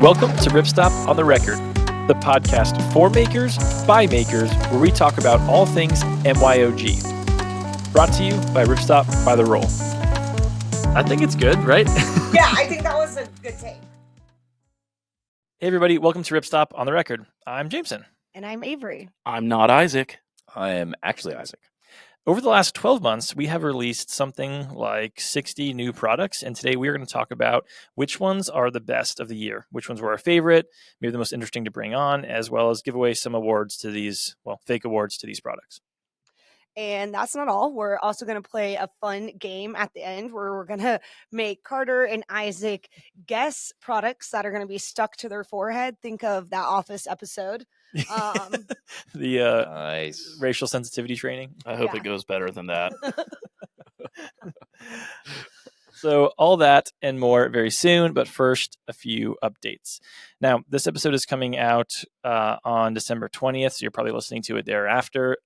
Welcome to Ripstop on the Record, the podcast for makers, by makers, where we talk about all things MYOG. Brought to you by Ripstop by the Roll. I think it's good, right? Yeah, I think that was a good take. Hey everybody, welcome to Ripstop on the Record. I'm Jameson. And I'm Avery. I'm not Isaac. I am actually Isaac. Over the last 12 months, we have released something like 60 new products, and today we're going to talk about which ones are the best of the year, which ones were our favorite, maybe the most interesting to bring on, as well as give away some awards to these, fake awards to these products. And that's not all. We're also going to play a fun game at the end where we're going to make Carter and Isaac guess products that are going to be stuck to their forehead. Think of that Office episode. Nice. Racial sensitivity training. I hope it goes better than that. So all that and more very soon, but first, a few updates. Now, this episode is coming out on December 20th, so you're probably listening to it thereafter.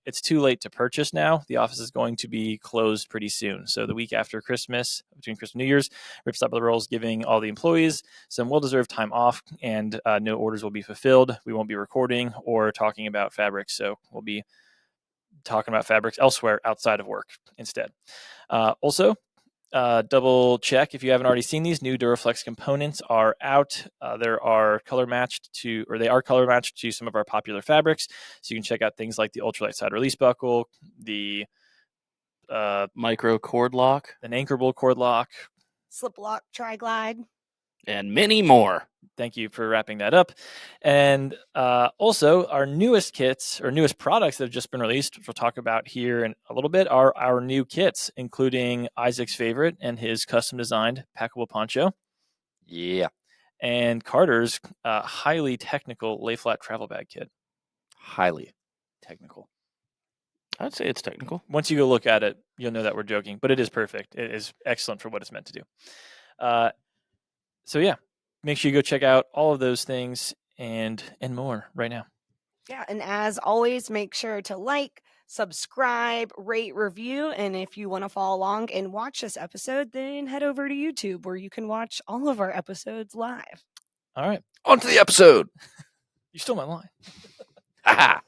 It's too late to purchase now. The office is going to be closed pretty soon. So the week after Christmas, between Christmas and New Year's, Ripstop by the Roll is giving all the employees some well-deserved time off, and no orders will be fulfilled. We won't be recording or talking about fabrics, so we'll be talking about fabrics elsewhere outside of work instead. Also, double check if you haven't already seen these new Duraflex components are out. They are color matched to some of our popular fabrics. So you can check out things like the ultralight side release buckle, the micro cord lock, an anchorable cord lock, slip lock, tri-glide, and many more. Thank you for wrapping that up. And also our newest kits or newest products that have just been released, which we'll talk about here in a little bit, are our new kits, including Isaac's favorite and his custom designed packable poncho. Yeah. And Carter's highly technical lay flat travel bag kit. Highly technical. I'd say it's technical. Once you go look at it, you'll know that we're joking, but it is perfect. It is excellent for what it's meant to do. So yeah. Make sure you go check out all of those things and more right now. Yeah, and as always, make sure to like, subscribe, rate, review, and if you want to follow along and watch this episode, then head over to YouTube where you can watch all of our episodes live. All right. On to the episode. You stole my line. Ha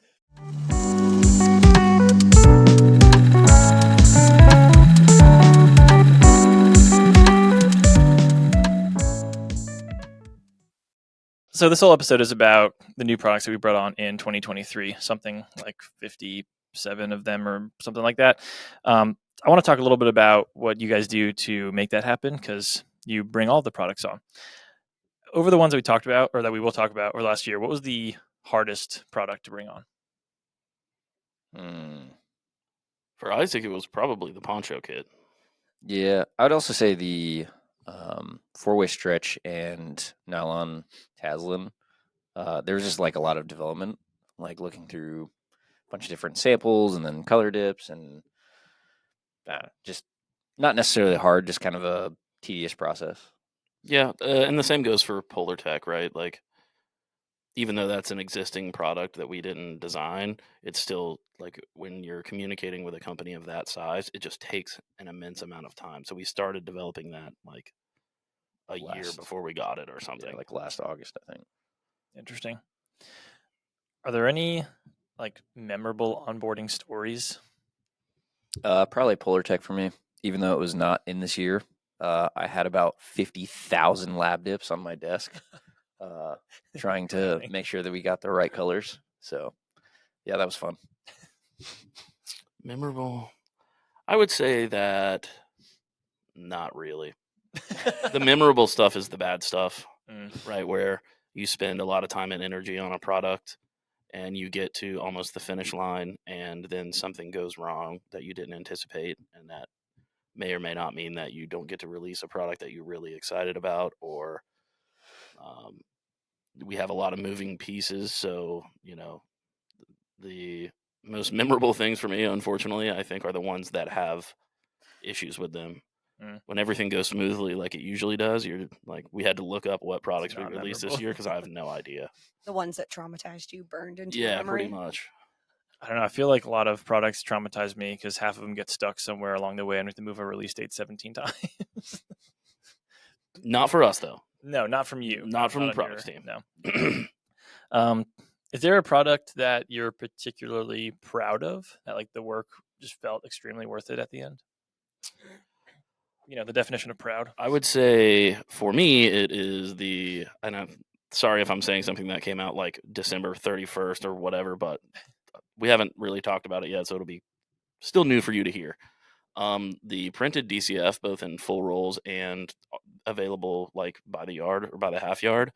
So this whole episode is about the new products that we brought on in 2023, something like 57 of them or something like that. I want to talk a little bit about what you guys do to make that happen, because you bring all the products on. Over the ones that we talked about, or that we will talk about, or last year, what was the hardest product to bring on? For Isaac, it was probably the poncho kit. Yeah, I would also say the four-way stretch and nylon taslin. There's just like a lot of development, like looking through a bunch of different samples and then color dips, and just not necessarily hard, just kind of a tedious process. Yeah, and the same goes for Polartec, right? Like, even though that's an existing product that we didn't design, it's still like when you're communicating with a company of that size, it just takes an immense amount of time. So we started developing that like a year before we got it or something. Yeah, like last August, I think. Interesting. Are there any like memorable onboarding stories? Probably Polartec for me, even though it was not in this year. I had about 50,000 lab dips on my desk. Trying to make sure that we got the right colors. So, yeah, that was fun. Memorable. I would say that not really. The memorable stuff is the bad stuff, right? Where you spend a lot of time and energy on a product and you get to almost the finish line and then something goes wrong that you didn't anticipate, and that may or may not mean that you don't get to release a product that you're really excited about, or we have a lot of moving pieces. So, the most memorable things for me, unfortunately, I think are the ones that have issues with them. When everything goes smoothly like it usually does, you're like, we had to look up what products we released this year because I have no idea. The ones that traumatized you, burned into your memory? Pretty much. I don't know. I feel like a lot of products traumatize me because half of them get stuck somewhere along the way and we have to move our release date 17 times. Not for us, though. No, not from you. Not from the on products team. No. Is there a product that you're particularly proud of that like the work just felt extremely worth it at the end? The definition of proud. I would say for me, it is and I'm sorry if I'm saying something that came out like December 31st or whatever, but we haven't really talked about it yet, so it'll be still new for you to hear. The printed DCF, both in full rolls and available like by the yard or by the half yard,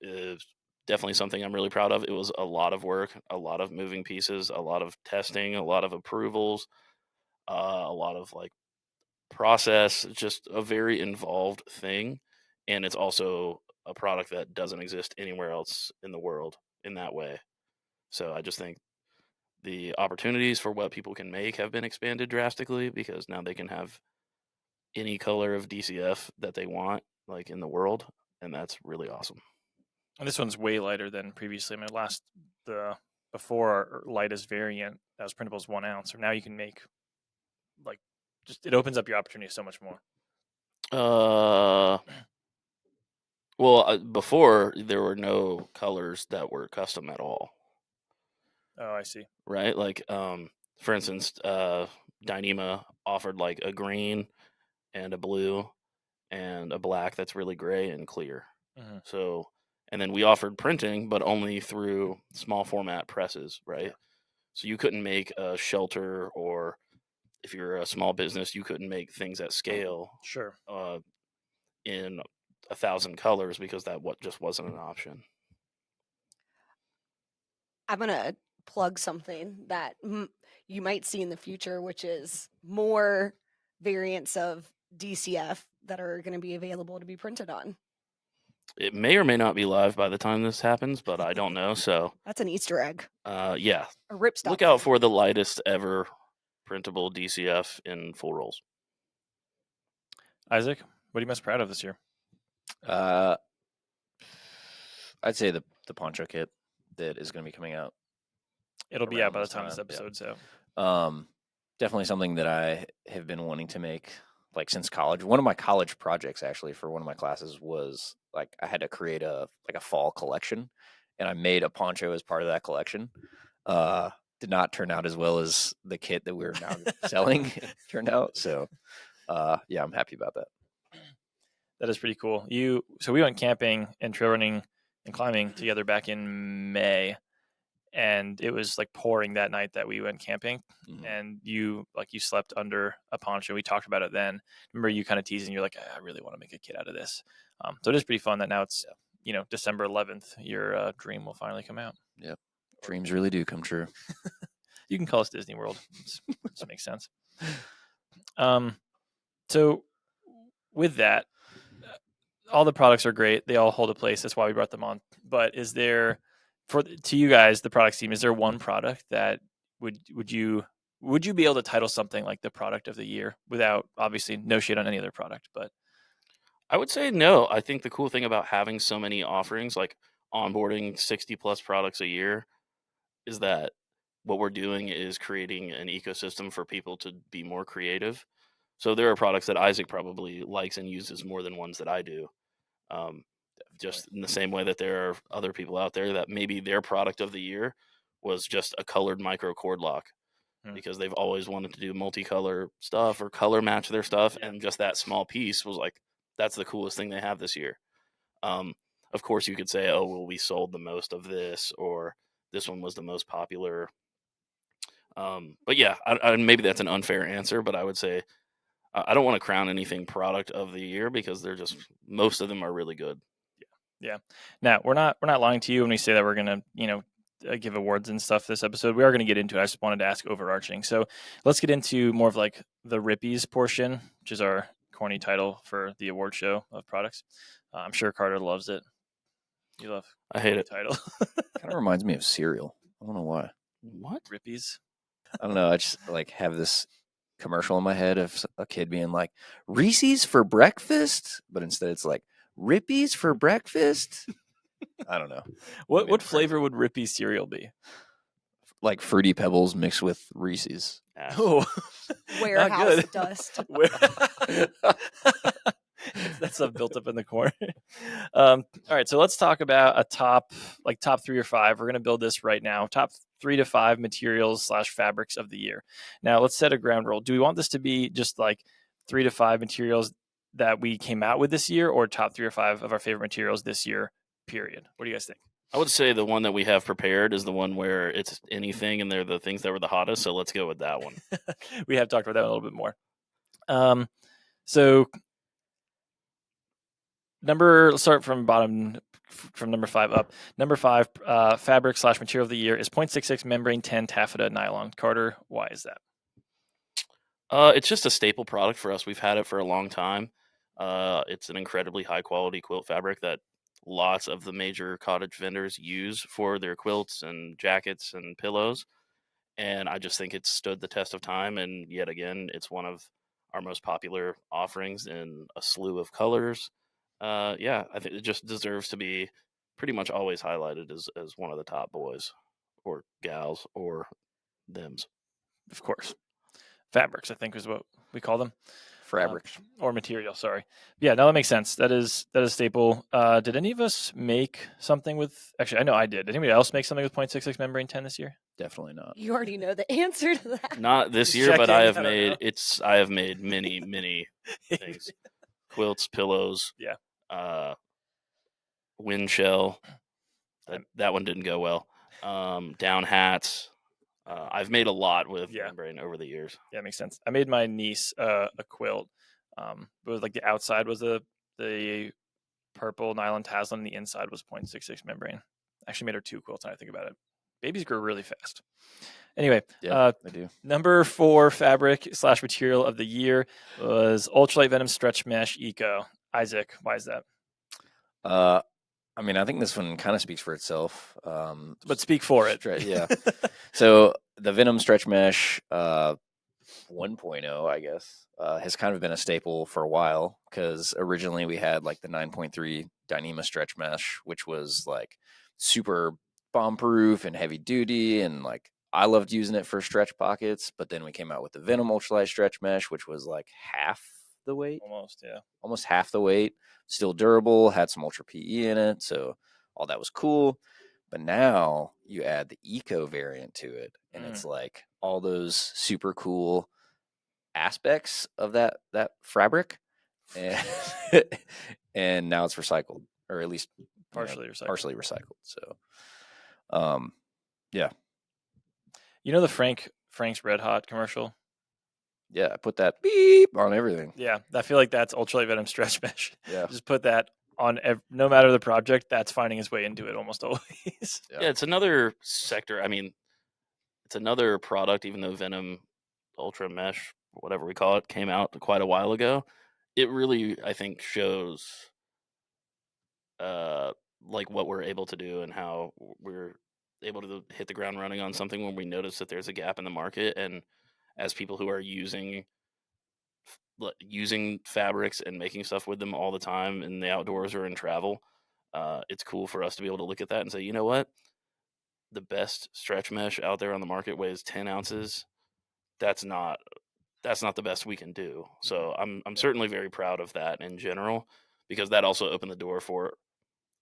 is definitely something I'm really proud of. It was a lot of work, a lot of moving pieces, a lot of testing, a lot of approvals, a lot of like process, just a very involved thing. And it's also a product that doesn't exist anywhere else in the world in that way. So I just think the opportunities for what people can make have been expanded drastically because now they can have any color of DCF that they want, like in the world. And that's really awesome. And this one's way lighter than previously. I mean, before our lightest variant that was printable as 1 ounce. So now you can make like it opens up your opportunity so much more. Well, before there were no colors that were custom at all. Oh, I see. Right, like for instance, Dyneema offered like a green and a blue and a black that's really gray and clear. Mm-hmm. So, and then we offered printing, but only through small format presses, right? Yeah. So you couldn't make a shelter, or if you're a small business, you couldn't make things at scale. Sure. In 1,000 colors because that just wasn't an option. I'm gonna plug something that you might see in the future, which is more variants of DCF that are going to be available to be printed on. It may or may not be live by the time this happens, but I don't know. So that's an Easter egg. Yeah. A Ripstop. Look out for the lightest ever printable DCF in full rolls. Isaac, what are you most proud of this year? I'd say the poncho kit that is going to be coming out. It'll be out by the time this episode. Yeah. So, definitely something that I have been wanting to make like since college. One of my college projects, actually, for one of my classes was like I had to create a fall collection, and I made a poncho as part of that collection. Did not turn out as well as the kit that we're now selling turned out. So, yeah, I'm happy about that. That is pretty cool. So we went camping and trail running and climbing together back in May, and it was like pouring that night that we went camping. Mm-hmm. And you slept under a poncho. We talked about it then. Remember you kind of teasing, you're like, I really want to make a kit out of this. So it is pretty fun that now it's, December 11th, your dream will finally come out. Yep. Dreams really do come true. You can call us Disney World. This makes sense. So with that, all the products are great. They all hold a place. That's why we brought them on. But is there, to you guys, the products team, is there one product that would you be able to title something like the product of the year without, obviously, no shade on any other product? But I would say no. I think the cool thing about having so many offerings, like onboarding 60 plus products a year, is that what we're doing is creating an ecosystem for people to be more creative. So there are products that Isaac probably likes and uses more than ones that I do. Just in the same way that there are other people out there that maybe their product of the year was just a colored micro cord lock because they've always wanted to do multicolor stuff or color match their stuff. Yeah. And just that small piece was like, that's the coolest thing they have this year. Of course, you could say, oh, well, we sold the most of this, or this one was the most popular. But yeah, maybe that's an unfair answer, but I would say I don't want to crown anything product of the year because they're just, most of them are really good. Yeah. Now we're not lying to you when we say that we're going to, give awards and stuff this episode. We are going to get into it. I just wanted to ask overarching. So let's get into more of like the Rippies portion, which is our corny title for the award show of products. I'm sure Carter loves it. You love. I hate it. Title. Kind of reminds me of cereal. I don't know why. What? Rippies? I don't know. I just like have this commercial in my head of a kid being like Reese's for breakfast, but instead it's like Rippies for breakfast. I don't know. What flavor would Rippie cereal be? Like Fruity Pebbles mixed with Reese's. Oh, warehouse dust. That's stuff built up in the corner. All right, so let's talk about a top 3 or 5. We're going to build this right now. Top 3 to 5 materials / fabrics of the year. Now, let's set a ground rule. Do we want this to be just like 3 to 5 materials that we came out with this year, or top 3 or 5 of our favorite materials this year, period? What do you guys think? I would say the one that we have prepared is the one where it's anything and they're the things that were the hottest. So let's go with that one. We have talked about that a little bit more. So let's start from bottom, from number 5 up. Number 5, fabric / material of the year is 0.66 membrane 10 taffeta nylon. Carter, why is that? It's just a staple product for us. We've had it for a long time. It's an incredibly high quality quilt fabric that lots of the major cottage vendors use for their quilts and jackets and pillows. And I just think it's stood the test of time. And yet again, it's one of our most popular offerings in a slew of colors. I think it just deserves to be pretty much always highlighted as one of the top boys or gals or thems. Of course. Fabrics, I think, is what we call them. Fabrics. Or material, sorry. Yeah, no, that makes sense. That is staple. Did any of us make something with... Actually, I know I did. Did anybody else make something with 0.66 membrane 10 this year? Definitely not. You already know the answer to that. Not this Just year, but checking, I have I don't know. made many things. Quilts, pillows, wind shell. That one didn't go well. Down hats. I've made a lot with membrane over the years. Yeah, makes sense. I made my niece a quilt. It was like the outside was the purple nylon taslin, and the inside was 0.66 membrane. I actually made her 2 quilts, now I think about it. Babies grow really fast. Anyway, they do. Number 4 fabric / material of the year was Ultralight Venom Stretch Mesh Eco. Isaac, why is that? I mean, I think this one kind of speaks for itself. But speak for it. Yeah. So the Venom Stretch Mesh 1.0, I guess, has kind of been a staple for a while, because originally we had like the 9.3 Dyneema Stretch Mesh, which was like super bomb-proof and heavy duty, and like I loved using it for stretch pockets. But then we came out with the Venom Ultralight Stretch Mesh, which was like half the weight. Almost half the weight. Still durable, had some Ultra PE in it, so all that was cool. But now you add the Eco variant to it, and it's like all those super cool aspects of that fabric, and and now it's recycled, or at least partially recycled. So, You know the Frank's Red Hot commercial? Yeah, I put that beep on everything. Yeah, I feel like that's Ultralight Venom Stretch Mesh. Yeah. Just put that on no matter the project, that's finding its way into it almost always. Yeah, it's another sector. I mean, it's another product, even though Venom Ultra Mesh, whatever we call it, came out quite a while ago. It really, I think, shows like what we're able to do and how we're able to hit the ground running on something when we notice that there's a gap in the market. And as people who are using fabrics and making stuff with them all the time in the outdoors or in travel, it's cool for us to be able to look at that and say, you know what, the best stretch mesh out there on the market weighs 10 ounces. That's not the best we can do. So I'm certainly very proud of that in general, because that also opened the door for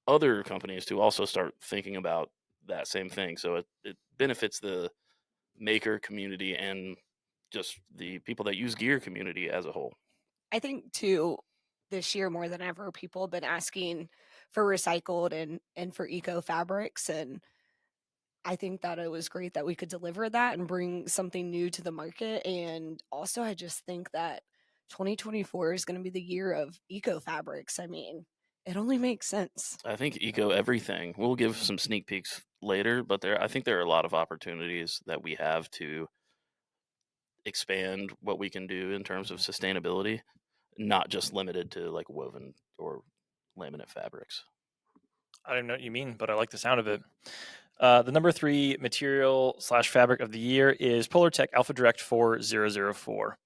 other companies to also start thinking about that same thing. So it benefits the maker community and just the people that use gear community as a whole. I think too, this year more than ever, people have been asking for recycled and for eco fabrics, and I think that it was great that we could deliver that and bring something new to the market. And also, I just think that 2024 is going to be the year of eco fabrics. I mean, it only makes sense. I think eco everything. We'll give some sneak peeks later, but I think there are a lot of opportunities that we have to expand what we can do in terms of sustainability, not just limited to like woven or laminate fabrics. I don't know what you mean, but I like the sound of it. The number 3 material / fabric of the year is Polartec Alpha Direct 4004.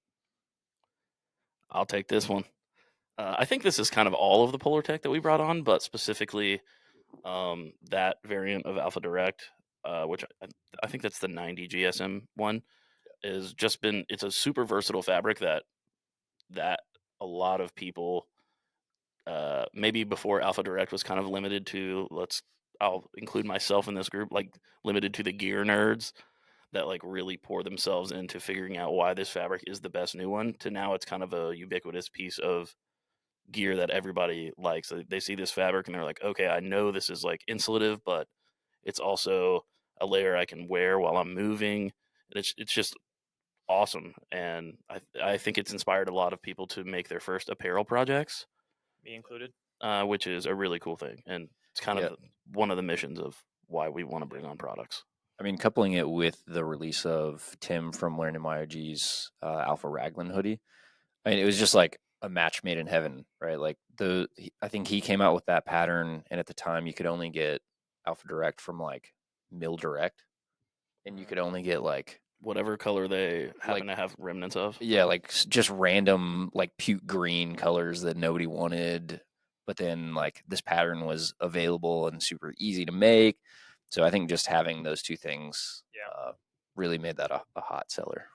I'll take this one. I think this is kind of all of the Polartec that we brought on, but specifically that variant of Alpha Direct, which I think that's the 90 GSM one, is just been, it's a super versatile fabric that a lot of people maybe before Alpha Direct was kind of limited to, I'll include myself in this group, like limited to the gear nerds that like really pour themselves into figuring out why this fabric is the best new one, to now it's kind of a ubiquitous piece of gear that everybody likes. They see this fabric and they're like, okay, I know this is like insulative, but it's also a layer I can wear while I'm moving. And it's just awesome. And I think it's inspired a lot of people to make their first apparel projects, Me included. which is a really cool thing. And it's kind of one of the missions of why we want to bring on products. I mean, coupling it with the release of Tim from Learning MyOG's Alpha Raglan hoodie, I mean, it was just like a match made in heaven, right? Like I think he came out with that pattern, and at the time you could only get Alpha Direct from like Mill Direct, and you could only get like whatever color they happen to have remnants of. Yeah, like just random like puke green colors that nobody wanted. But then like this pattern was available and super easy to make. So I think just having those two things really made that a hot seller.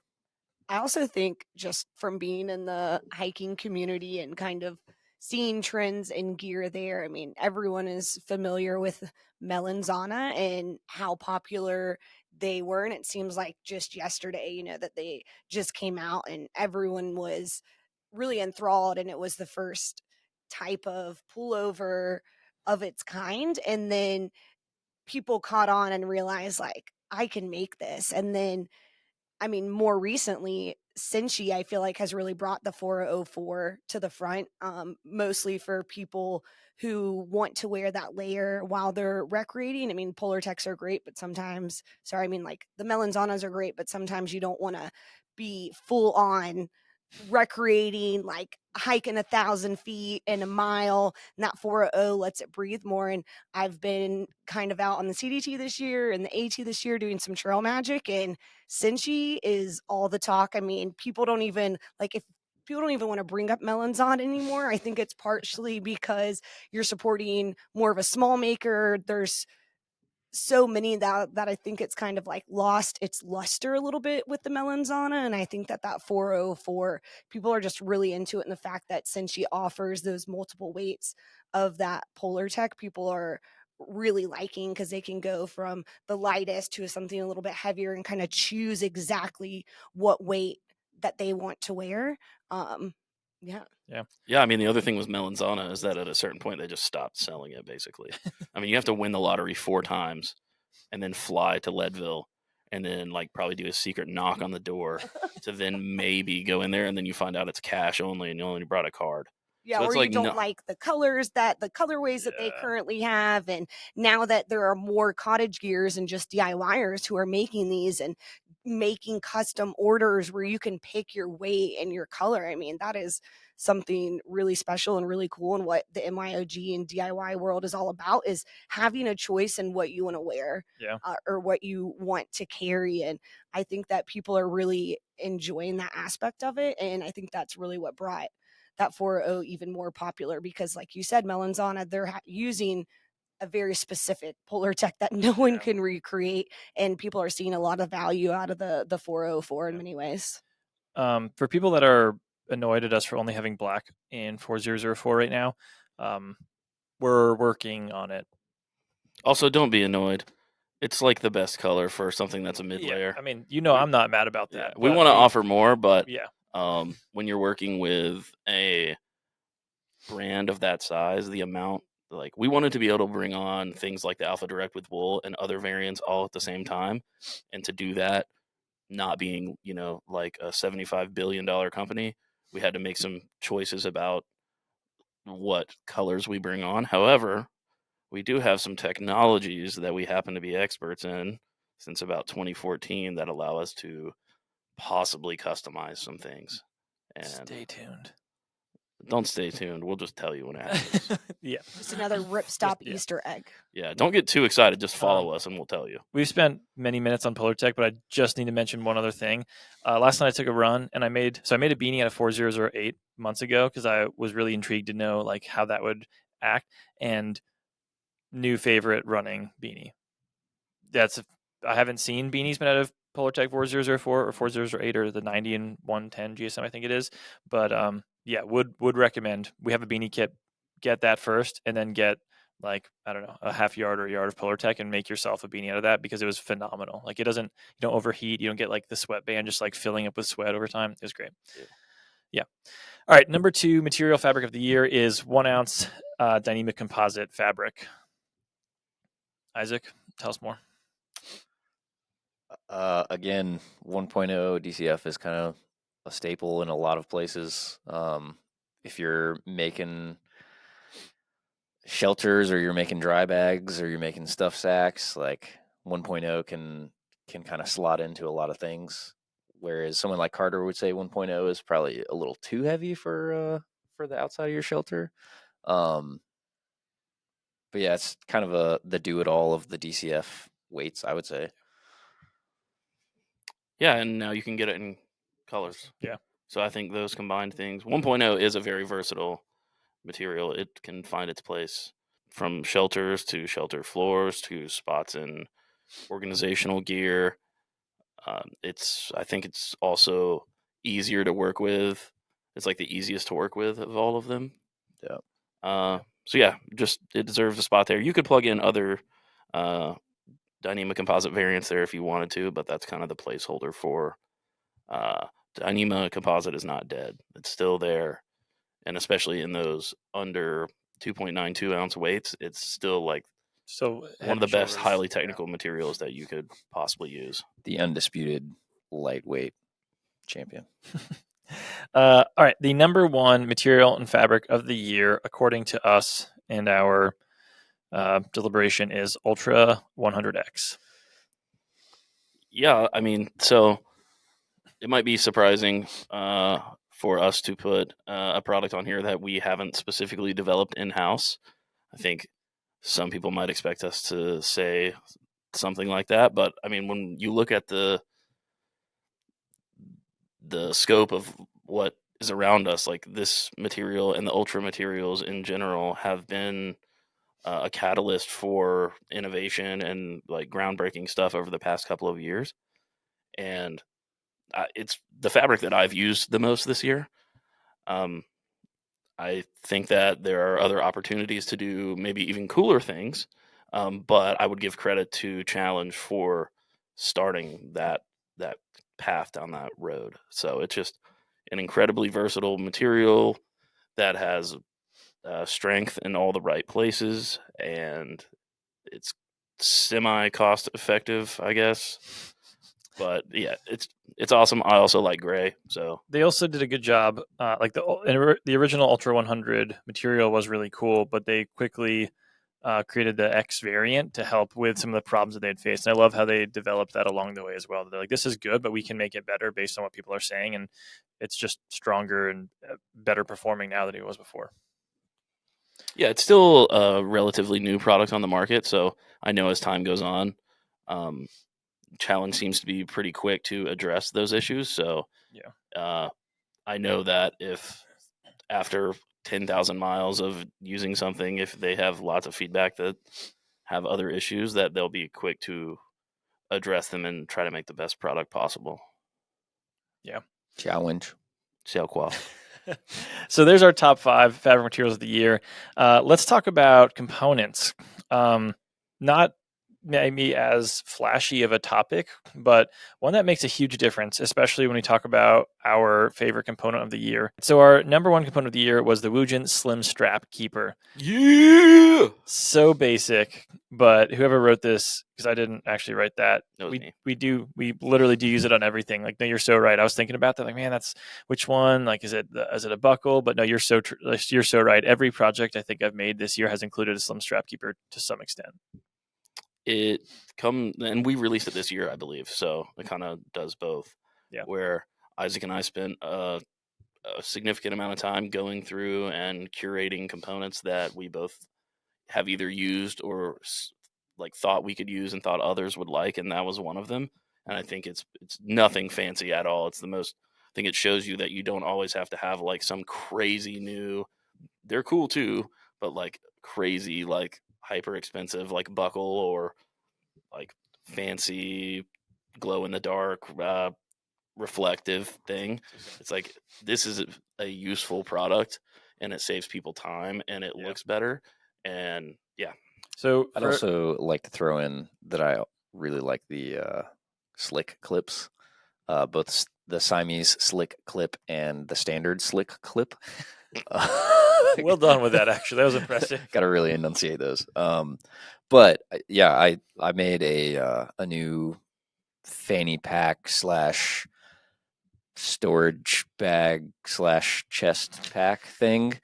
I also think just from being in the hiking community and kind of seeing trends in gear there, I mean, everyone is familiar with Melanzana and how popular they were. And it seems like just yesterday, that they just came out and everyone was really enthralled. And it was the first type of pullover of its kind. And then people caught on and realized, like, I can make this. And then, I mean, more recently, Cinchi, I feel like, has really brought the 404 to the front, mostly for people who want to wear that layer while they're recreating. I mean, Polartecs are great, but sometimes, the Melanzanas are great, but sometimes you don't want to be full on recreating, like hiking 1,000 feet in a mile, and that 400 lets it breathe more. And I've been kind of out on the CDT this year and the AT this year doing some trail magic, and Cinchi is all the talk. I mean, people don't even want to bring up Melanzana anymore. I think it's partially because you're supporting more of a small maker. There's so many that I think it's kind of like lost its luster a little bit with the Melanzana. And I think that 404, people are just really into it. And the fact that Cinchi offers those multiple weights of that Polartec, people are really liking, because they can go from the lightest to something a little bit heavier and kind of choose exactly what weight that they want to wear. Yeah, I mean, the other thing with Melanzana is that at a certain point they just stopped selling it, basically. I mean, you have to win the lottery 4 times and then fly to Leadville and then like probably do a secret knock on the door to then maybe go in there, and then you find out it's cash only and you only brought a card. Yeah, so or you don't like the colorways that they currently have. And now that there are more Cottage gears and just DIYers who are making these and making custom orders where you can pick your weight and your color, I mean, that is something really special and really cool. And what the MYOG and DIY world is all about is having a choice in what you want to wear, or what you want to carry. And I think that people are really enjoying that aspect of it. And I think that's really what brought that 400 even more popular, because like you said, Melanzana, they're using a very specific Polartec that no one can recreate, and people are seeing a lot of value out of the 404 in many ways. For people that are annoyed at us for only having black in 4004 right now, we're working on it. Also, don't be annoyed. It's like the best color for something that's a mid layer. I mean, I'm not mad about that. We want to offer more, but yeah. When you're working with a brand of that size, the amount, like, we wanted to be able to bring on things like the Alpha Direct with wool and other variants all at the same time. And to do that, not being, like a $75 billion company, we had to make some choices about what colors we bring on. However, we do have some technologies that we happen to be experts in since about 2014 that allow us to possibly customize some things. And stay tuned. Don't stay tuned. We'll just tell you when it happens. Yeah. Just another Ripstop Easter egg. Yeah. Don't get too excited. Just follow us and we'll tell you. We've spent many minutes on Polartec, but I just need to mention one other thing. Last night I took a run and I made a beanie out of 4008 months ago because I was really intrigued to know like how that would act. And new favorite running beanie. I haven't seen beanies made out of Polartec 4004 or 4008 or the 90 and 110 GSM, I think it is. But would recommend. We have a beanie kit get that first, and then get like, I don't know, a half yard or a yard of Polartec and make yourself a beanie out of that, because it was phenomenal. Like, it doesn't, you don't overheat. You don't get like the sweatband just like filling up with sweat over time. It was great. Yeah. All right. Number 2 material fabric of the year is 1 ounce Dyneema composite fabric. Isaac, tell us more. Again, 1.0 DCF is kind of a staple in a lot of places. If you're making shelters, or you're making dry bags, or you're making stuff sacks, like 1.0 can kind of slot into a lot of things. Whereas someone like Carter would say 1.0 is probably a little too heavy for the outside of your shelter. But yeah, it's kind of the do-it-all of the DCF weights, I would say. Yeah, and now you can get it in colors. Yeah. So I think those combined things, 1.0 is a very versatile material. It can find its place from shelters to shelter floors to spots in organizational gear. I think it's also easier to work with. It's like the easiest to work with of all of them. Yeah. So yeah, just it deserves a spot there. You could plug in other Dyneema composite variants there if you wanted to, but that's kind of the placeholder for Dyneema composite is not dead. It's still there, and especially in those under 2.92 ounce weights, it's still like one of the best highly technical materials that you could possibly use. The undisputed lightweight champion. All right, the number 1 material and fabric of the year, according to us and our deliberation, is Ultra 100X. Yeah, I mean, so it might be surprising for us to put a product on here that we haven't specifically developed in-house. I think some people might expect us to say something like that, but I mean, when you look at the scope of what is around us, like this material and the ultra materials in general have been a catalyst for innovation and like groundbreaking stuff over the past couple of years. And it's the fabric that I've used the most this year. I think that there are other opportunities to do maybe even cooler things, but I would give credit to Challenge for starting that path down that road. So it's just an incredibly versatile material that has strength in all the right places, and it's semi cost effective, I guess. But yeah, it's awesome. I also like gray, so they also did a good job. Like the original Ultra 100 material was really cool, but they quickly created the X variant to help with some of the problems that they'd faced. And I love how they developed that along the way as well. They're like, this is good, but we can make it better based on what people are saying, and it's just stronger and better performing now than it was before. Yeah, it's still a relatively new product on the market, so I know as time goes on, Challenge seems to be pretty quick to address those issues. So yeah, I know that if after 10,000 miles of using something, if they have lots of feedback that have other issues, that they'll be quick to address them and try to make the best product possible. Yeah. Challenge. So there's our top 5 fabric materials of the year. Let's talk about components. Not maybe as flashy of a topic, but one that makes a huge difference, especially when we talk about our favorite component of the year. So our number 1 component of the year was the Woojin Slim Strap Keeper. Yeah! So basic, but whoever wrote this, because I didn't actually write that, me. We literally do use it on everything. Like, no, you're so right. I was thinking about that. Like, man, that's which one? Like, is it a buckle? But no, you're so right. Every project I think I've made this year has included a Slim Strap Keeper to some extent. And we released it this year, I believe. So it kind of does both. Yeah. Where Isaac and I spent a significant amount of time going through and curating components that we both have either used or like thought we could use and thought others would like, and that was one of them. And I think it's nothing fancy at all. It's the most. I think it shows you that you don't always have to have like some crazy new. They're cool too, but like crazy like hyper expensive like buckle or like fancy glow in the dark reflective thing. It's like this is a useful product, and it saves people time, and it looks better. And yeah. So I'd also like to throw in that I really like the slick clips, both the Siamese slick clip and the standard slick clip. well done with that. Actually, that was impressive. Got to really enunciate those. But yeah, I made a new fanny pack / storage bag / chest pack thing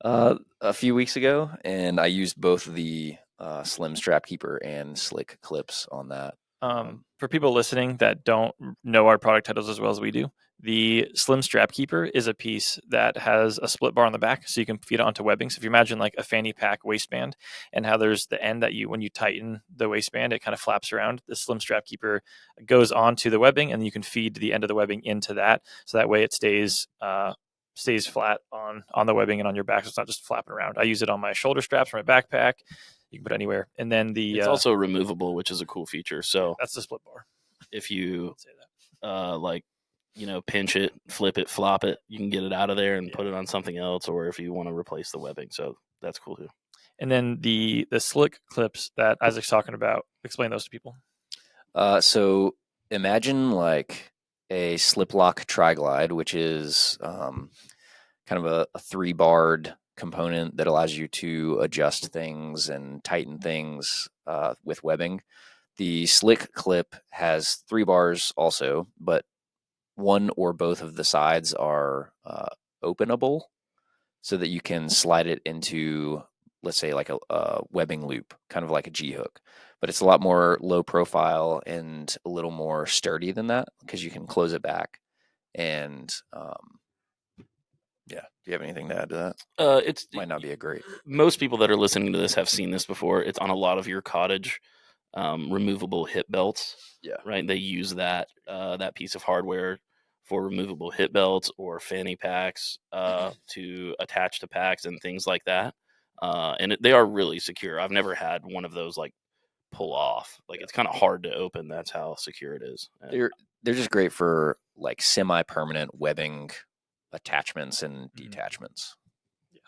a few weeks ago, and I used both the slim strap keeper and slick clips on that. For people listening that don't know our product titles as well as we do, the slim strap keeper is a piece that has a split bar on the back, so you can feed it onto webbing. So if you imagine like a fanny pack waistband, and how there's the end that when you tighten the waistband, it kind of flaps around. The slim strap keeper goes onto the webbing, and you can feed the end of the webbing into that, so that way it stays flat on the webbing and on your back. So it's not just flapping around. I use it on my shoulder straps for my backpack. You can put it anywhere. And then it's also removable, which is a cool feature. So that's the split bar. If you pinch it, flip it, flop it, you can get it out of there and put it on something else, or if you want to replace the webbing. So that's cool too. And then the slick clips that Isaac's talking about, explain those to people. So imagine like a slip lock tri-glide, which is kind of a 3-barred component that allows you to adjust things and tighten things with webbing. The slick clip has 3 bars also, but one or both of the sides are openable, so that you can slide it into, let's say, like a webbing loop, kind of like a G-hook. But it's a lot more low profile and a little more sturdy than that, because you can close it back. And yeah, do you have anything to add to that? It might not be a great. Most people that are listening to this have seen this before. It's on a lot of your Cottage removable hip belts. Yeah. Right. They use that piece of hardware for removable hip belts or fanny packs to attach to packs and things like that. And they are really secure. I've never had one of those like pull off. Like it's kind of hard to open. That's how secure it is. They're just great for like semi-permanent webbing attachments and detachments. Yeah.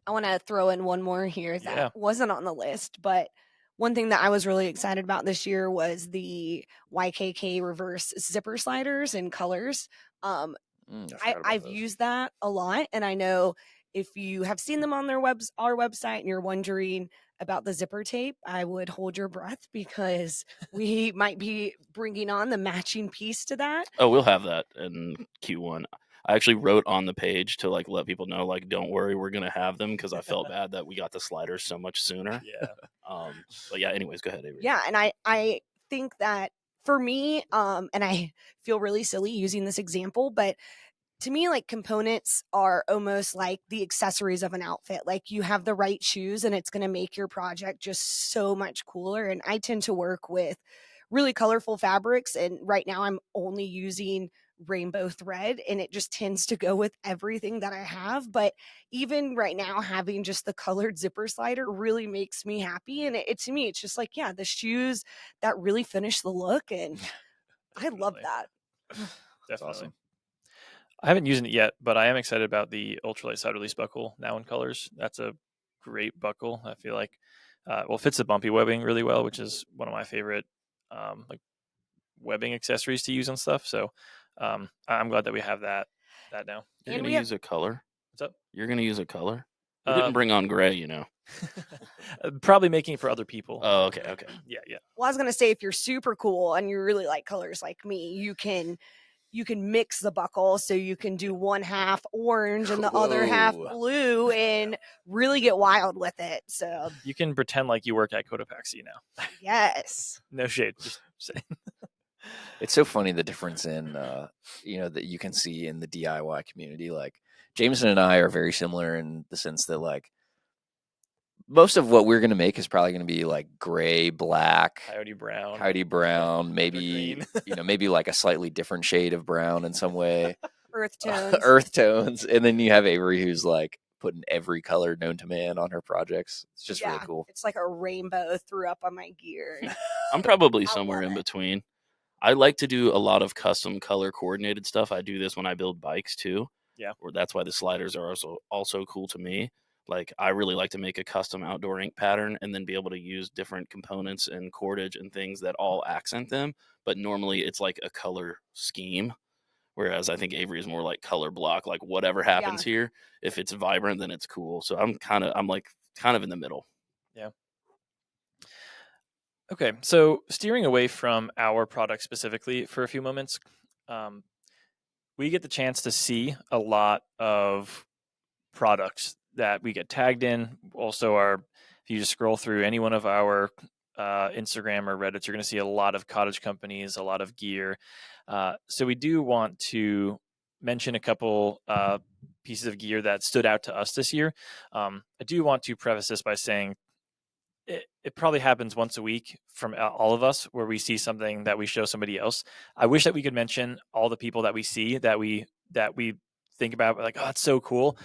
I want to throw in one more here that wasn't on the list, but one thing that I was really excited about this year was the YKK reverse zipper sliders in colors. I've used that a lot, and I know if you have seen them on our website and you're wondering about the zipper tape, I would hold your breath, because we might be bringing on the matching piece to that. Oh, we'll have that in Q1. I actually wrote on the page to like let people know, like, don't worry, we're gonna have them, because I felt bad that we got the sliders so much sooner. Yeah. But yeah. Anyways, go ahead, Avery. Yeah, and I think that for me, and I feel really silly using this example, but to me, like, components are almost like the accessories of an outfit. Like, you have the right shoes, and it's going to make your project just so much cooler. And I tend to work with really colorful fabrics, and right now I'm only using rainbow thread, and it just tends to go with everything that I have. But even right now, having just the colored zipper slider really makes me happy. And it to me, it's just like, yeah, the shoes that really finish the look, and I love that. That's awesome. I haven't used it yet, but I am excited about the ultralight side release buckle now in colors. That's a great buckle. I feel like fits the bumpy webbing really well, which is one of my favorite like webbing accessories to use on stuff. So I'm glad that we have that now. You're going to use a color? What's up? You're going to use a color? We didn't bring on gray, you know. Probably making for other people. Oh, okay. Yeah. Well, I was going to say, if you're super cool and you really like colors like me, you can mix the buckle, so you can do one half orange and the other half blue, and really get wild with it. So you can pretend like you work at Cotopaxi now. Yes. No shade. Just saying. It's so funny, the difference in that you can see in the DIY community. Like, Jameson and I are very similar in the sense that, like, most of what we're going to make is probably going to be like gray, black, coyote brown, maybe maybe like a slightly different shade of brown in some way, earth tones. And then you have Avery, who's like putting every color known to man on her projects. It's just really cool. It's like a rainbow threw up on my gear. I'm probably somewhere in between. I like to do a lot of custom color coordinated stuff. I do this when I build bikes too. Yeah. Or that's why the sliders are also cool to me. Like, I really like to make a custom outdoor ink pattern and then be able to use different components and cordage and things that all accent them. But normally it's like a color scheme. Whereas I think Avery is more like color block, like whatever happens here, if it's vibrant, then it's cool. So I'm kind of in the middle. Yeah. Okay. So steering away from our product specifically for a few moments, we get the chance to see a lot of products that we get tagged in. Also, if you just scroll through any one of our Instagram or Reddit, you're going to see a lot of cottage companies, a lot of gear. So we do want to mention a couple pieces of gear that stood out to us this year. I do want to preface this by saying it probably happens once a week from all of us where we see something that we show somebody else. I wish that we could mention all the people that we see that we think about, like, oh, that's so cool.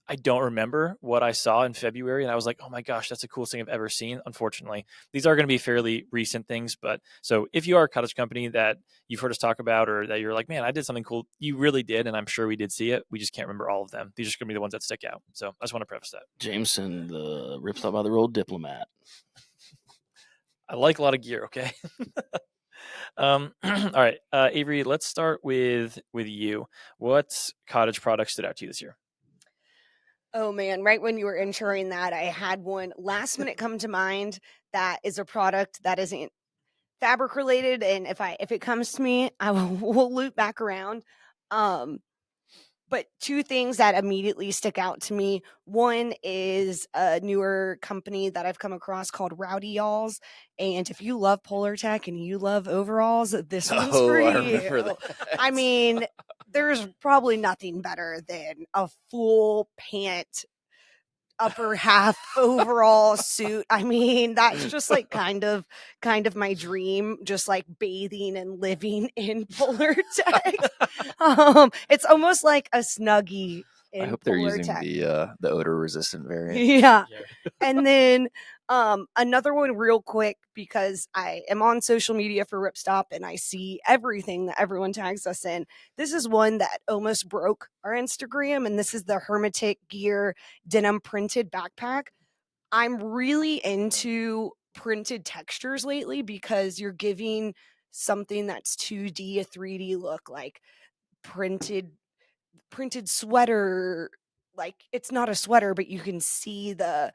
I don't remember what I saw in February, and I was like, oh my gosh, that's the coolest thing I've ever seen. Unfortunately, these are going to be fairly recent things, but so if you are a cottage company that you've heard us talk about, or that you're like, man, I did something cool, you really did, and I'm sure we did see it. We just can't remember all of them. These are going to be the ones that stick out. So I just want to preface that. Jameson, the Ripstop by the Road Diplomat. I like a lot of gear. Okay. All right, Avery, let's start with you. What cottage product stood out to you this year? Oh man, right when you were introing that, I had one last minute come to mind that is a product that isn't fabric related, and if it comes to me, I will loop back around. But two things that immediately stick out to me. One is a newer company that I've come across called Rowdyalls. And if you love Polartec and you love overalls, this one's for I you. remember that. I mean, there's probably nothing better than a full pant upper half overall suit. I mean, that's just like kind of my dream, just like bathing and living in Polartec. It's almost like a Snuggie in I hope they're using Polartec. the odor resistant variant. Yeah. And then another one real quick, because I am on social media for Ripstop and I see everything that everyone tags us in. This is one that almost broke our Instagram, and this is the Hermitic Gear denim printed backpack. I'm really into printed textures lately because you're giving something that's 2D a 3D look, like printed sweater. Like, it's not a sweater, but you can see the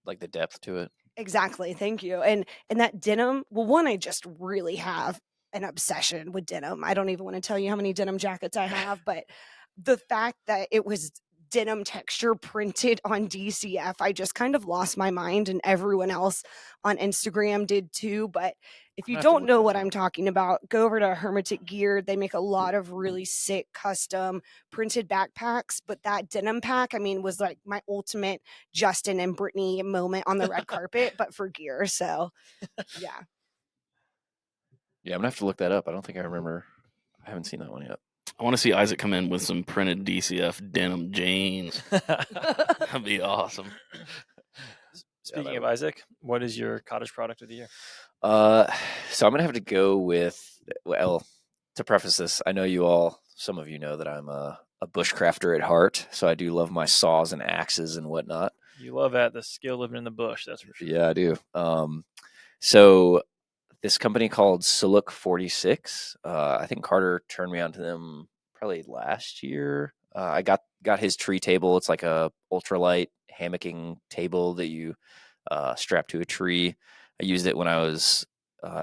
Like the depth to it. exactly, thank you. And that denim, well, one, I just really have an obsession with denim. I don't even want to tell you how many denim jackets I have, but the fact that it was denim texture printed on DCF, I just kind of lost my mind, and everyone else on Instagram did too. But if you don't know what I'm talking about, go over to Hermitic Gear. They make a lot of really sick custom printed backpacks, but that denim pack, I mean, was like my ultimate Justin and Brittany moment on the red carpet, but for gear. So yeah. Yeah, I'm gonna have to look that up. I don't think I remember. I haven't seen that one yet. I want to see Isaac come in with some printed DCF denim jeans. That'd be awesome. Speaking of Isaac, what is your cottage product of the year? So I'm gonna have to go with, well, to preface this, I know some of you know that I'm a bushcrafter at heart, so I do love my saws and axes and whatnot. You love that, the skill living in the bush, that's for sure. Yeah, I do. So this company called Suluk46, I think Carter turned me on to them probably last year. I got his tree table. It's like a ultralight hammocking table that you strap to a tree. I used it when I was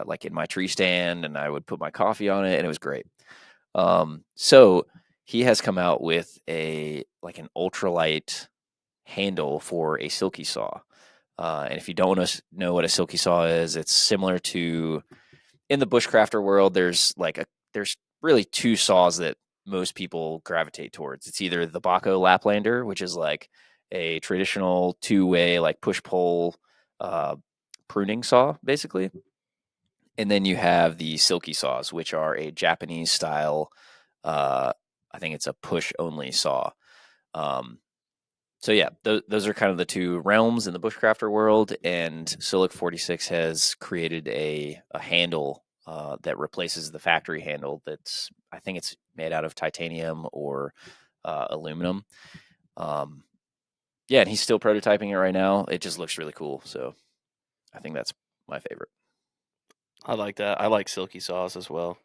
like in my tree stand, and I would put my coffee on it, and it was great. So he has come out with an ultralight handle for a silky saw. And if you don't know what a silky saw is, it's similar to, in the bushcrafter world, there's really two saws that most people gravitate towards. It's either the Baco Laplander, which is like a traditional two-way like push-pull pruning saw, basically. And then you have the silky saws, which are a Japanese style, I think it's a push-only saw. So yeah, those are kind of the two realms in the bushcrafter world, and Suluk46 has created a handle that replaces the factory handle that's I think it's made out of titanium or aluminum. Yeah, and he's still prototyping it right now. It just looks really cool. So I think that's my favorite. I like that. I like Silky Saws as well.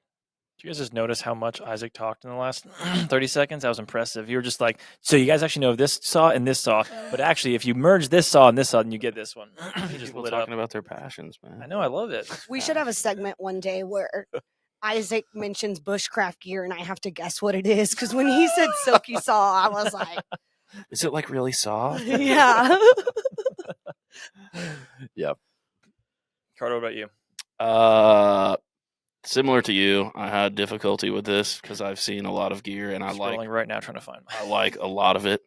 Did you guys just notice how much Isaac talked in the last 30 seconds? That was impressive. You were just like, so you guys actually know this saw and this saw, but actually if you merge this saw and this saw, then you get this one. He just People lit talking up. about their passions, man. I know, I love it. We should have a segment one day where Isaac mentions bushcraft gear and I have to guess what it is. Because when he said Silky Saw, I was like, Is it like really soft? yeah. Yep. Carter, what about you? Similar to you, I had difficulty with this because I've seen a lot of gear and I Scrolling right now trying to find mine. I like a lot of it.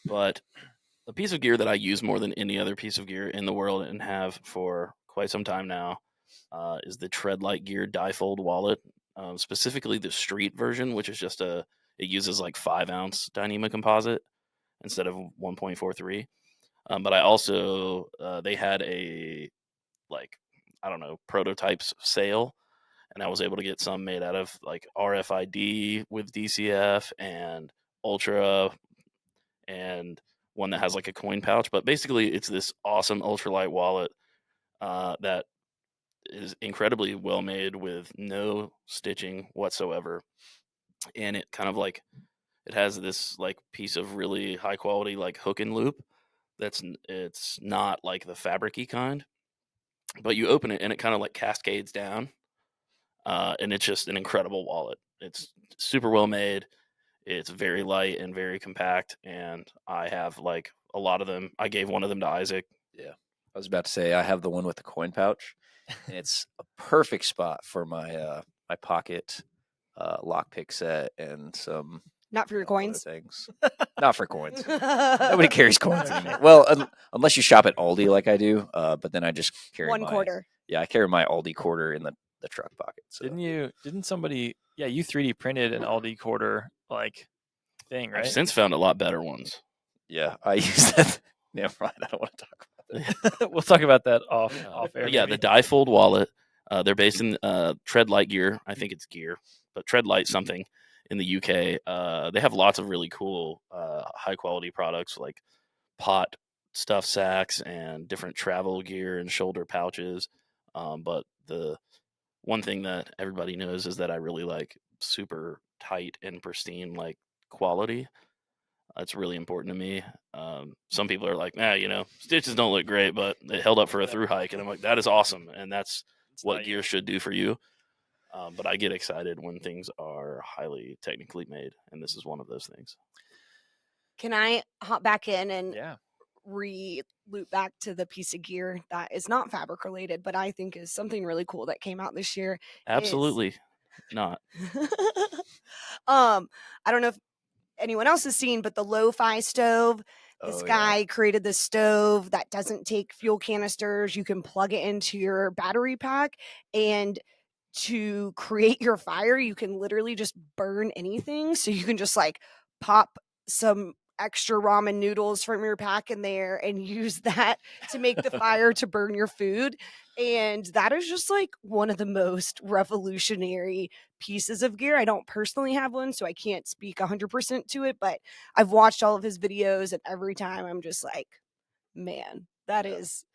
But the piece of gear that I use more than any other piece of gear in the world and have for quite some time now is the Lite Gear Dyfold wallet, specifically the street version, which is just it uses like 5-ounce Dyneema composite instead of 1.43. But I also they had a prototypes sale, and I was able to get some made out of like RFID with DCF and Ultra, and one that has like a coin pouch. But basically, it's this awesome ultralight wallet that is incredibly well made with no stitching whatsoever, and it kind of like it has this like piece of really high quality like hook and loop. It's not like the fabric-y kind, but you open it and it kind of like cascades down, and it's just an incredible wallet. It's super well made. It's very light and very compact, and I have like a lot of them. I gave one of them to Isaac. Yeah, I was about to say I have the one with the coin pouch, and it's a perfect spot for my my pocket lockpick set and some. Not for your coins. Things. Not for coins. Nobody carries coins anymore. Well, unless you shop at Aldi like I do. But then I just carry One quarter. Yeah, I carry my Aldi quarter in the truck pocket. So. Didn't somebody? Yeah, you 3D printed an Aldi quarter like thing, right? I've since found a lot better ones. Yeah, I use that. Yeah, right. I don't want to talk about that. We'll talk about that off air. Yeah, maybe. the Dyfold wallet. They're based in Lite Gear. I think it's Gear, but Lite something in the UK. They have lots of really cool high quality products like pot stuff sacks and different travel gear and shoulder pouches. But the one thing that everybody knows is that I really like super tight and pristine like quality. It's really important to me. Some people are like, stitches don't look great, but it held up for a through hike. And I'm like, that is awesome. And that's what gear should do for you. But I get excited when things are highly technically made. And this is one of those things. Can I hop back in and Yeah. loop back to the piece of gear that is not fabric related, but I think is something really cool that came out this year? Absolutely not. I don't know if anyone else has seen, but the lo-fi stove. This guy created this stove that doesn't take fuel canisters. You can plug it into your battery pack, and to create your fire, you can literally just burn anything. So you can just like pop some extra ramen noodles from your pack in there and use that to make the fire to burn your food. And that is just like one of the most revolutionary pieces of gear. I don't personally have one, so I can't speak 100% to it, but I've watched all of his videos, and every time I'm just like, man, that's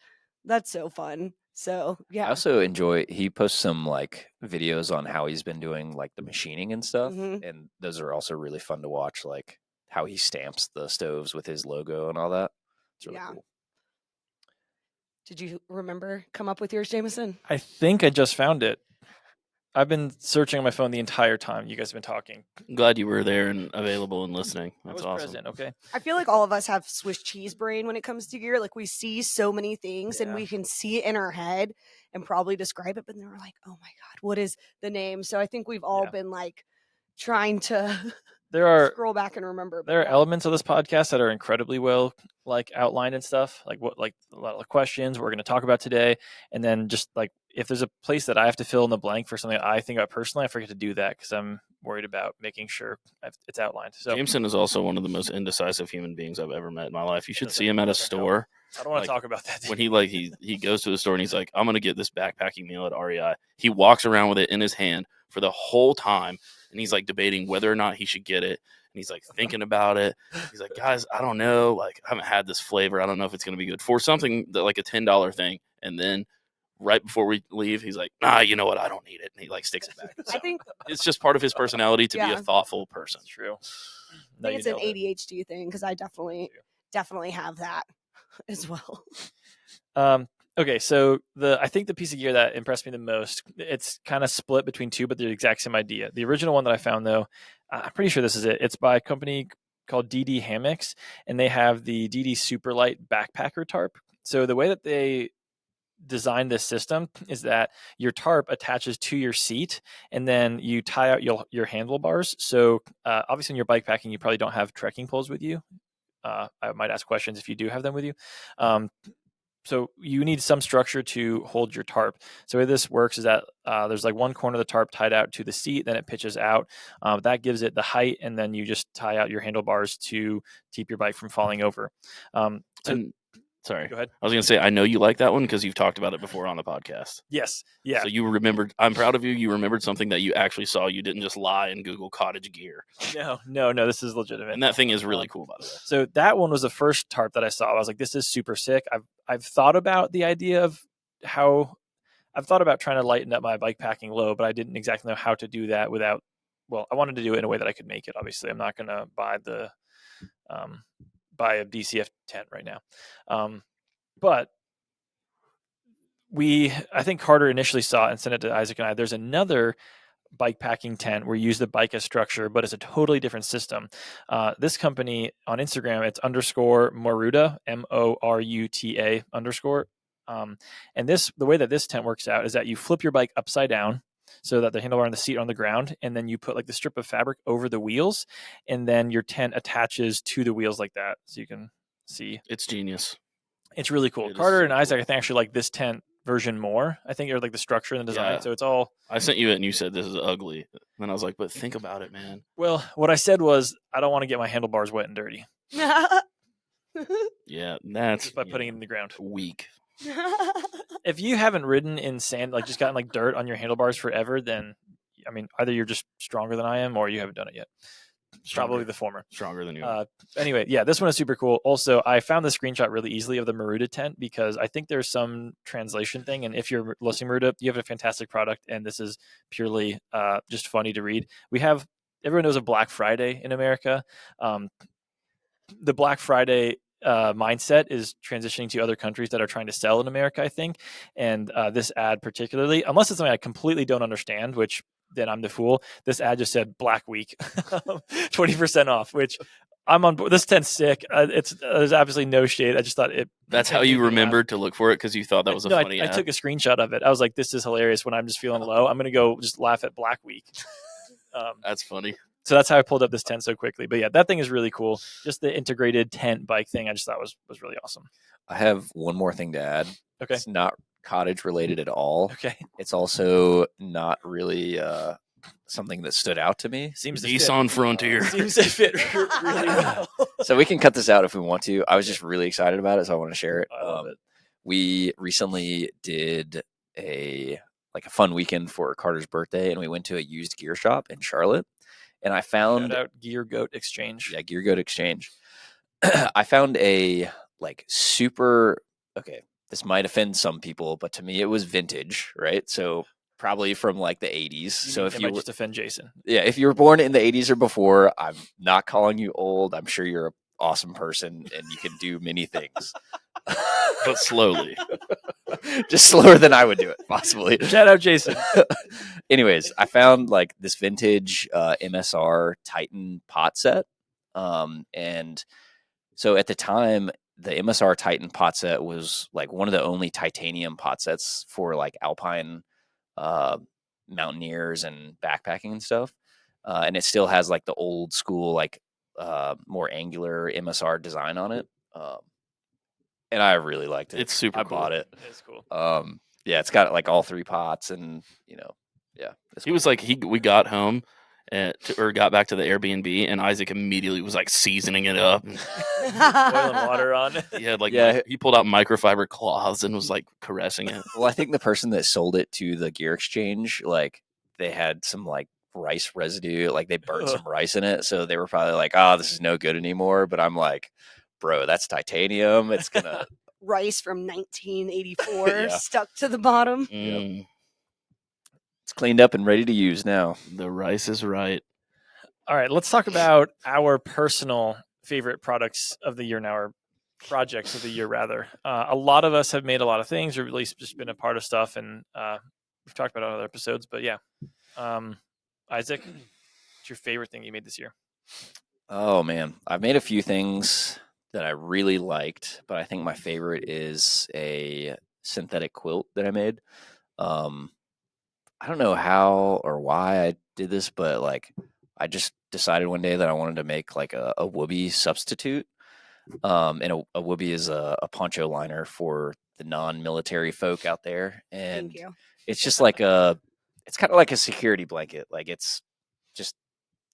so fun. So yeah. I also enjoy, he posts some like videos on how he's been doing like the machining and stuff. Mhm. And those are also really fun to watch, like how he stamps the stoves with his logo and all that. It's really cool. Did you come up with yours, Jameson? I think I just found it. I've been searching on my phone the entire time you guys have been talking. I'm glad you were there and available and listening. That's I was awesome. present, okay. I feel like all of us have Swiss cheese brain when it comes to gear. Like we see so many things and we can see it in our head and probably describe it, but then we're like, oh my God, what is the name? So I think we've all been like trying to scroll back and remember. There are elements of this podcast that are incredibly well like outlined and stuff, like what, like a lot of the questions we're going to talk about today. And then just like, if there's a place that I have to fill in the blank for something that I think about personally, I forget to do that because I'm worried about making sure it's outlined. So Jameson is also one of the most indecisive human beings I've ever met in my life. You should see him at a store I don't want Like, to talk about that. when he goes to the store and he's like, I'm gonna get this backpacking meal at REI. He walks around with it in his hand for the whole time, and he's like debating whether or not he should get it. And he's like thinking about it. He's like, guys, I don't know. Like, I haven't had this flavor. I don't know if it's gonna be good for something that like a $10 thing. And then right before we leave, he's like, nah, you know what? I don't need it. And he like sticks it back. So I think it's just part of his personality to be a Yeah. thoughtful person. That's true. I think it's an ADHD thing because I definitely have that as well. Okay, so I think the piece of gear that impressed me the most, it's kind of split between two, but they're the exact same idea. The original one that I found, though, I'm pretty sure this is it. It's by a company called DD Hammocks, and they have the DD Super Light Backpacker tarp. So the way that they designed this system is that your tarp attaches to your seat, and then you tie out your handlebars. So obviously, when you're bikepacking, you probably don't have trekking poles with you. I might ask questions if you do have them with you. So you need some structure to hold your tarp. So the way this works is that there's like one corner of the tarp tied out to the seat, then it pitches out. That gives it the height, and then you just tie out your handlebars to keep your bike from falling over. Sorry, go ahead. I was going to say, I know you like that one because you've talked about it before on the podcast. Yes. Yeah. So you remembered, I'm proud of you. You remembered something that you actually saw. You didn't just lie and Google Cottage gear. No, this is legitimate. And that thing is really cool, by the way. So that one was the first tarp that I saw. I was like, this is super sick. I've thought about the idea of I've thought about trying to lighten up my bikepacking load, but I didn't exactly know how to do that without, I wanted to do it in a way that I could make it. Obviously, I'm not going to buy a DCF tent right now. But I think Carter initially saw it and sent it to Isaac and I. There's another bikepacking tent where you use the bike as structure, but it's a totally different system. This company on Instagram, it's _Moruta, MORUTA _. And the way that this tent works out is that you flip your bike upside down so that the handlebar and the seat are on the ground, and then you put like the strip of fabric over the wheels, and then your tent attaches to the wheels like that, so you can see. It's genius. It's really cool. Carter and Isaac, I think, actually like this tent version more. I think they're like the structure and the design. Yeah. So it's all. I sent you it and you said this is ugly. And I was like, but think about it, man. Well, what I said was I don't want to get my handlebars wet and dirty. Yeah, that's just by putting it in the ground. Weak. If you haven't ridden in sand, like just gotten like dirt on your handlebars forever, then I mean, either you're just stronger than I am or you haven't done it yet. Probably the former. Stronger than you. Anyway, yeah, this one is super cool. Also, I found the screenshot really easily of the Moruta tent because I think there's some translation thing. And if you're listening, Moruta, you have a fantastic product, and this is purely just funny to read. Everyone knows of Black Friday in America. The Black Friday mindset is transitioning to other countries that are trying to sell in America, I think. And this ad particularly, unless it's something I completely don't understand, which then I'm the fool. This ad just said Black Week, 20% off, which I'm on board. This tent's sick. There's obviously no shade. I just thought it. That's how you remembered to look for it because you thought that was a funny ad. I took a screenshot of it. I was like, this is hilarious when I'm just feeling low. I'm going to go just laugh at Black Week. That's funny. So that's how I pulled up this tent so quickly. But yeah, that thing is really cool. Just the integrated tent bike thing I just thought was really awesome. I have one more thing to add. Okay. It's not Cottage related at all. Okay. It's also not really something that stood out to me. Seems Nissan Frontier. Seems to fit really well. So we can cut this out if we want to. I was just really excited about it, so I want to share it. I love it. We recently did a fun weekend for Carter's birthday, and we went to a used gear shop in Charlotte. And I found Shout out Gear Goat Exchange. Yeah, Gear Goat Exchange. I found a super. Okay, this might offend some people, but to me it was vintage, right? So probably from like the 80s. So if you might just offend Jason. Yeah, if you were born in the 80s or before, I'm not calling you old. I'm sure you're an awesome person and you can do many things. But slowly. Just slower than I would do it, possibly. Shout out Jason. Anyways, I found like this vintage MSR Titan pot set. And so at the time, the MSR Titan pot set was like one of the only titanium pot sets for like alpine mountaineers and backpacking and stuff. And it still has like the old school, like more angular MSR design on it. And I really liked it. It's super cool. I bought it. It's cool. Yeah, it's got like all three pots and, yeah. He was like, we got home or got back to the Airbnb, and Isaac immediately was like seasoning it up. Boiling water on it. He had like Yeah. he pulled out microfiber cloths and was like caressing it. Well, I think the person that sold it to the gear exchange, like they had some like rice residue, like they burned some rice in it, so they were probably like, "Oh, this is no good anymore." But I'm like, "Bro, that's titanium. It's gonna." Rice from 1984 Yeah. stuck to the bottom. Mm, It's cleaned up and ready to use now. the rice is right. All right, let's talk about our personal favorite products of the year now, or projects of the year, rather. A lot of us have made a lot of things, or at least just been a part of stuff, and we've talked about it on other episodes. But yeah, Isaac, what's your favorite thing you made this year? Oh man, I've made a few things that I really liked, but I think my favorite is a synthetic quilt that I made. I don't know how or why I did this, but like I just decided one day that I wanted to make like a whoopee substitute. And a whoopee is a poncho liner for the non-military folk out there, and Thank you. it's just like it's kind of like a security blanket. Like it's just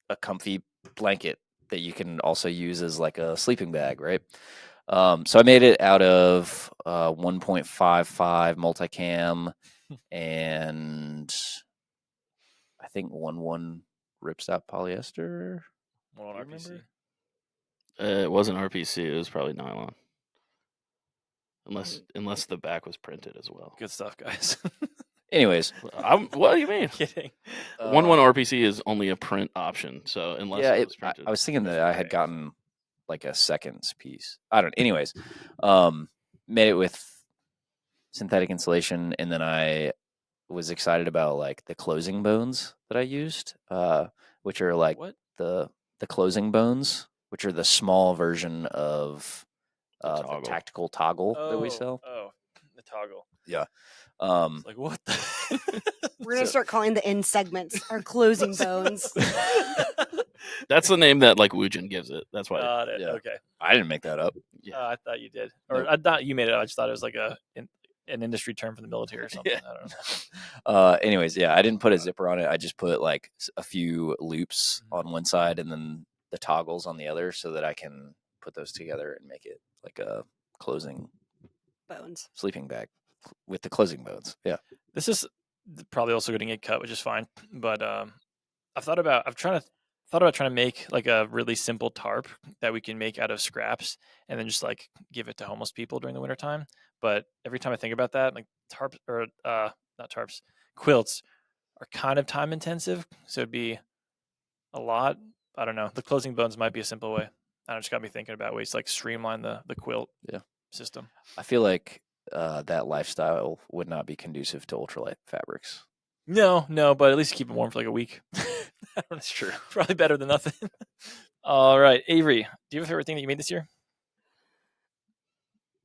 a comfy blanket that you can also use as like a sleeping bag, right? So I made it out of 1.55 multicam and I think 1 Ripstop polyester. One on Do you RPC. remember? It wasn't RPC. It was probably nylon, unless the back was printed as well. Good stuff, guys. Anyways, What do you mean? Kidding. 1 RPC is only a print option, so unless it was printed. I was thinking that I had Okay. gotten like a seconds piece. I don't. Anyways, made it with synthetic insulation, and then I was excited about like the closing bones that I used, which are like What? the closing bones, which are the small version of the toggle. tactical toggle that we sell. Oh, the toggle. Um, Like what? The We're gonna So- start calling the end segments our closing bones. That's the name that like Woojin gives it. That's why. Got it. Yeah. Okay. I didn't make that up. Yeah. I thought you did, or Nope. I thought you made it. I just thought it was like an industry term for the military or something. Yeah. I don't know. Anyways, yeah, I didn't put a zipper on it. I just put like a few loops on one side and then the toggles on the other so that I can put those together and make it like a closing Bones. sleeping bag with the closing bones. Yeah. This is probably also going to get cut, which is fine. But I've thought about trying to make like a really simple tarp that we can make out of scraps and then just like give it to homeless people during the wintertime. But every time I think about that, like tarps or not tarps, quilts are kind of time intensive. So it'd be a lot. I don't know. The closing bones might be a simple way. I just got me thinking about ways to like streamline the quilt system. I feel like that lifestyle would not be conducive to ultralight fabrics. No, but at least keep it warm for like a week. That's true. Probably better than nothing. All right, Avery, do you have a favorite thing that you made this year?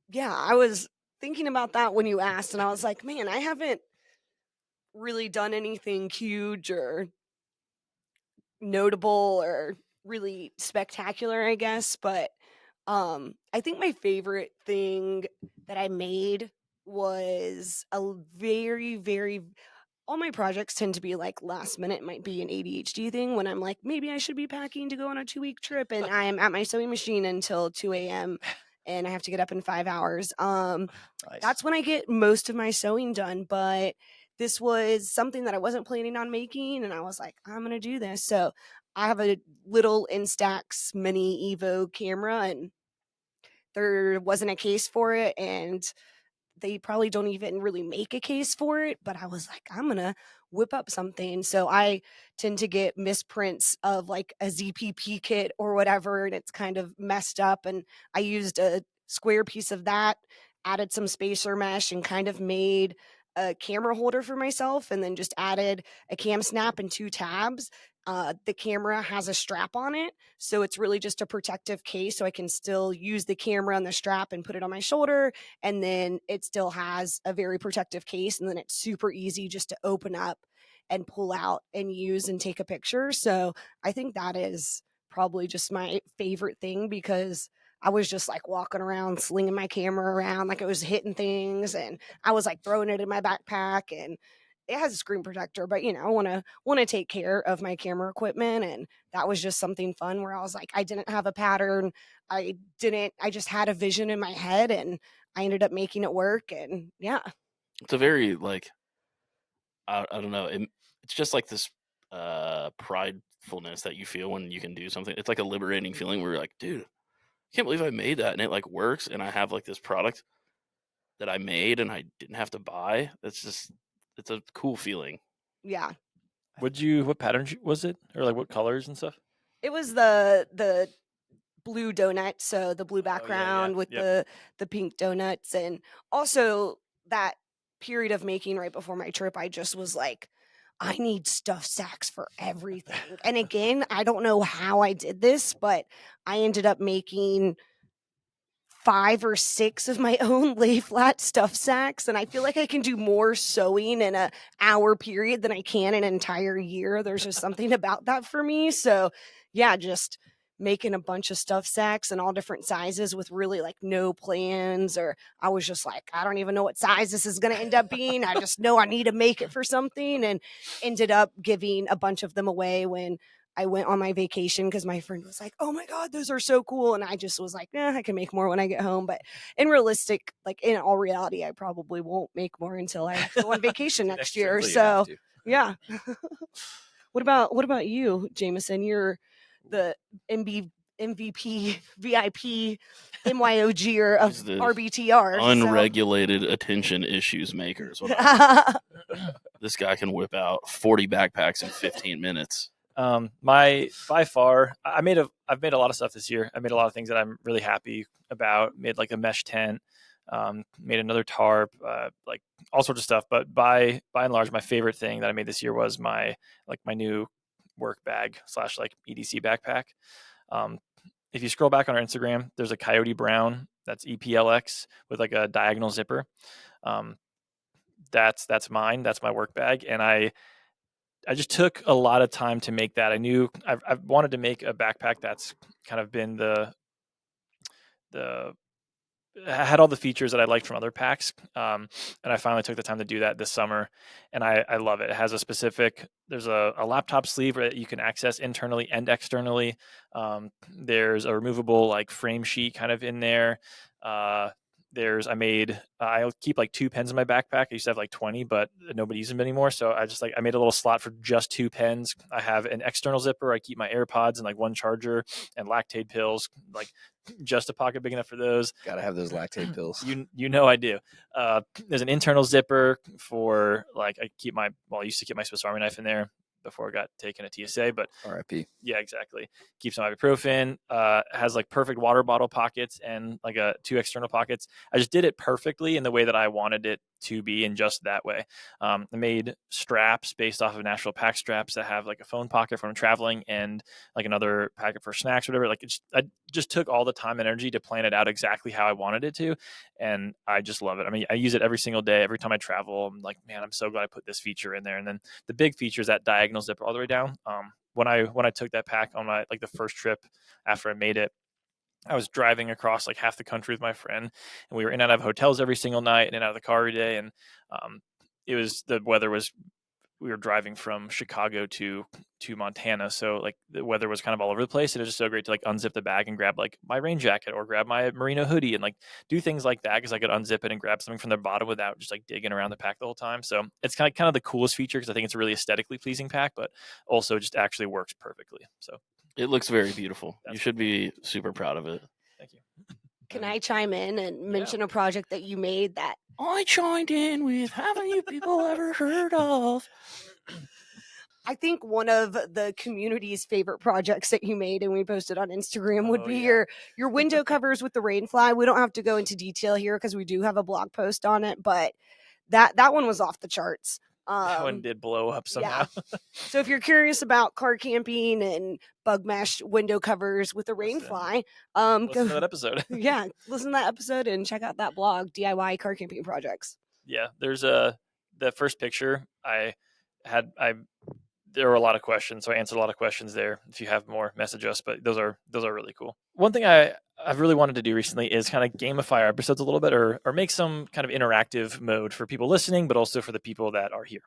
Yeah, I was thinking about that when you asked, and I was like, man, I haven't really done anything huge or notable or really spectacular, I guess. But I think my favorite thing that I made was a very, very all my projects tend to be like last minute. It might be an ADHD thing when I'm like, maybe I should be packing to go on a 2-week trip, and I am at my sewing machine until 2 a.m. and I have to get up in 5 hours. Nice. That's when I get most of my sewing done. But this was something that I wasn't planning on making, and I was like, I'm gonna do this. So I have a little Instax Mini Evo camera, and there wasn't a case for it, and they probably don't even really make a case for it, but I was like, I'm gonna whip up something. So I tend to get misprints of like a ZPP kit or whatever, and it's kind of messed up. And I used a square piece of that, added some spacer mesh, and kind of made a camera holder for myself, and then just added a cam snap and 2 tabs. The camera has a strap on it, so it's really just a protective case, so I can still use the camera and the strap and put it on my shoulder, and then it still has a very protective case, and then it's super easy just to open up and pull out and use and take a picture. So I think that is probably just my favorite thing, because I was just like walking around slinging my camera around like it was hitting things, and I was like throwing it in my backpack, and it has a screen protector, but I want to take care of my camera equipment, and that was just something fun where I was like, I didn't have a pattern, I just had a vision in my head, and I ended up making it work, and yeah. It's a very like I don't know, it's just like this pridefulness that you feel when you can do something. It's like a liberating feeling where you're like, dude, I can't believe I made that and it like works, and I have like this product that I made and I didn't have to buy. It's a cool feeling. Yeah. What pattern was it, or like what colors and stuff? It was the blue donut, so the blue background with the pink donuts, and also that period of making right before my trip, I just was like, I need stuff sacks for everything. And again, I don't know how I did this, but I ended up making 5 or 6 of my own lay flat stuff sacks, and I feel like I can do more sewing in an hour period than I can in an entire year. There's just something about that for me. So yeah, just making a bunch of stuff sacks in all different sizes with really like no plans, or I was just like, I don't even know what size this is going to end up being. I just know I need to make it for something, and ended up giving a bunch of them away when I went on my vacation because my friend was like, oh my God, those are so cool. And I just was like, I can make more when I get home. But in all reality, I probably won't make more until I go on vacation next year. So yeah. What about you, Jameson? You're the MVP, VIP, MYOGer of RBTR. Unregulated attention issues makers. This guy can whip out 40 backpacks in 15 minutes. By far, I've made a lot of stuff this year. I made a lot of things that I'm really happy about. Made like a mesh tent, made another tarp, like all sorts of stuff. But by and large, my favorite thing that I made this year was my new work bag / like EDC backpack. If you scroll back on our Instagram, there's a Coyote Brown that's EPLX with like a diagonal zipper. That's mine. That's my work bag, and I just took a lot of time to make that. I knew I wanted to make a backpack that's kind of been had all the features that I liked from other packs. And I finally took the time to do that this summer, and I love it. It has there's a laptop sleeve that you can access internally and externally. There's a removable like frame sheet kind of in there. I keep like 2 pens in my backpack. I used to have like 20, but nobody uses them anymore. So I made a little slot for just 2 pens. I have an external zipper. I keep my AirPods and like 1 charger and Lactaid pills, like just a pocket big enough for those. Gotta have those Lactaid pills. I do. There's an internal zipper for like, I used to keep my Swiss Army knife in there before it got taken at TSA, but RIP. Yeah, exactly. Keeps some ibuprofen, has like perfect water bottle pockets and like 2 external pockets. I just did it perfectly in the way that I wanted it to be, in just that way. I made straps based off of Nashville pack straps that have like a phone pocket for when I'm traveling and like another packet for snacks or whatever. Like I just took all the time and energy to plan it out exactly how I wanted it to, and I just love it. I mean, I use it every single day. Every time I travel, I'm like, man, I'm so glad I put this feature in there. And then the big feature is that diagonal zipper all the way down. When I took that pack on my the first trip after I made it, I was driving across like half the country with my friend, and we were in and out of hotels every single night and in and out of the car every day. And we were driving from Chicago to Montana. So like the weather was kind of all over the place. And it was just so great to like unzip the bag and grab like my rain jacket or grab my merino hoodie and like do things like that, because I could unzip it and grab something from the bottom without just like digging around the pack the whole time. So it's kind of the coolest feature, because I think it's a really aesthetically pleasing pack, but also just actually works perfectly. So it looks very beautiful. You should be super proud of it. Thank you. Can I chime in and mention a project that you made that I chimed in with? Haven't you people ever heard of? I think one of the community's favorite projects that you made and we posted on Instagram would be your window covers with the rainfly. We don't have to go into detail here because we do have a blog post on it, but that one was off the charts. That one did blow up somehow. Yeah. So if you're curious about car camping and bug mesh window covers with a rainfly, listen to that episode. Yeah, listen to that episode and check out that blog, DIY car camping projects. Yeah, there's the first picture there were a lot of questions, so I answered a lot of questions there. If you have more, message us, but those are really cool. One thing I've really wanted to do recently is kind of gamify our episodes a little bit, or make some kind of interactive mode for people listening, but also for the people that are here.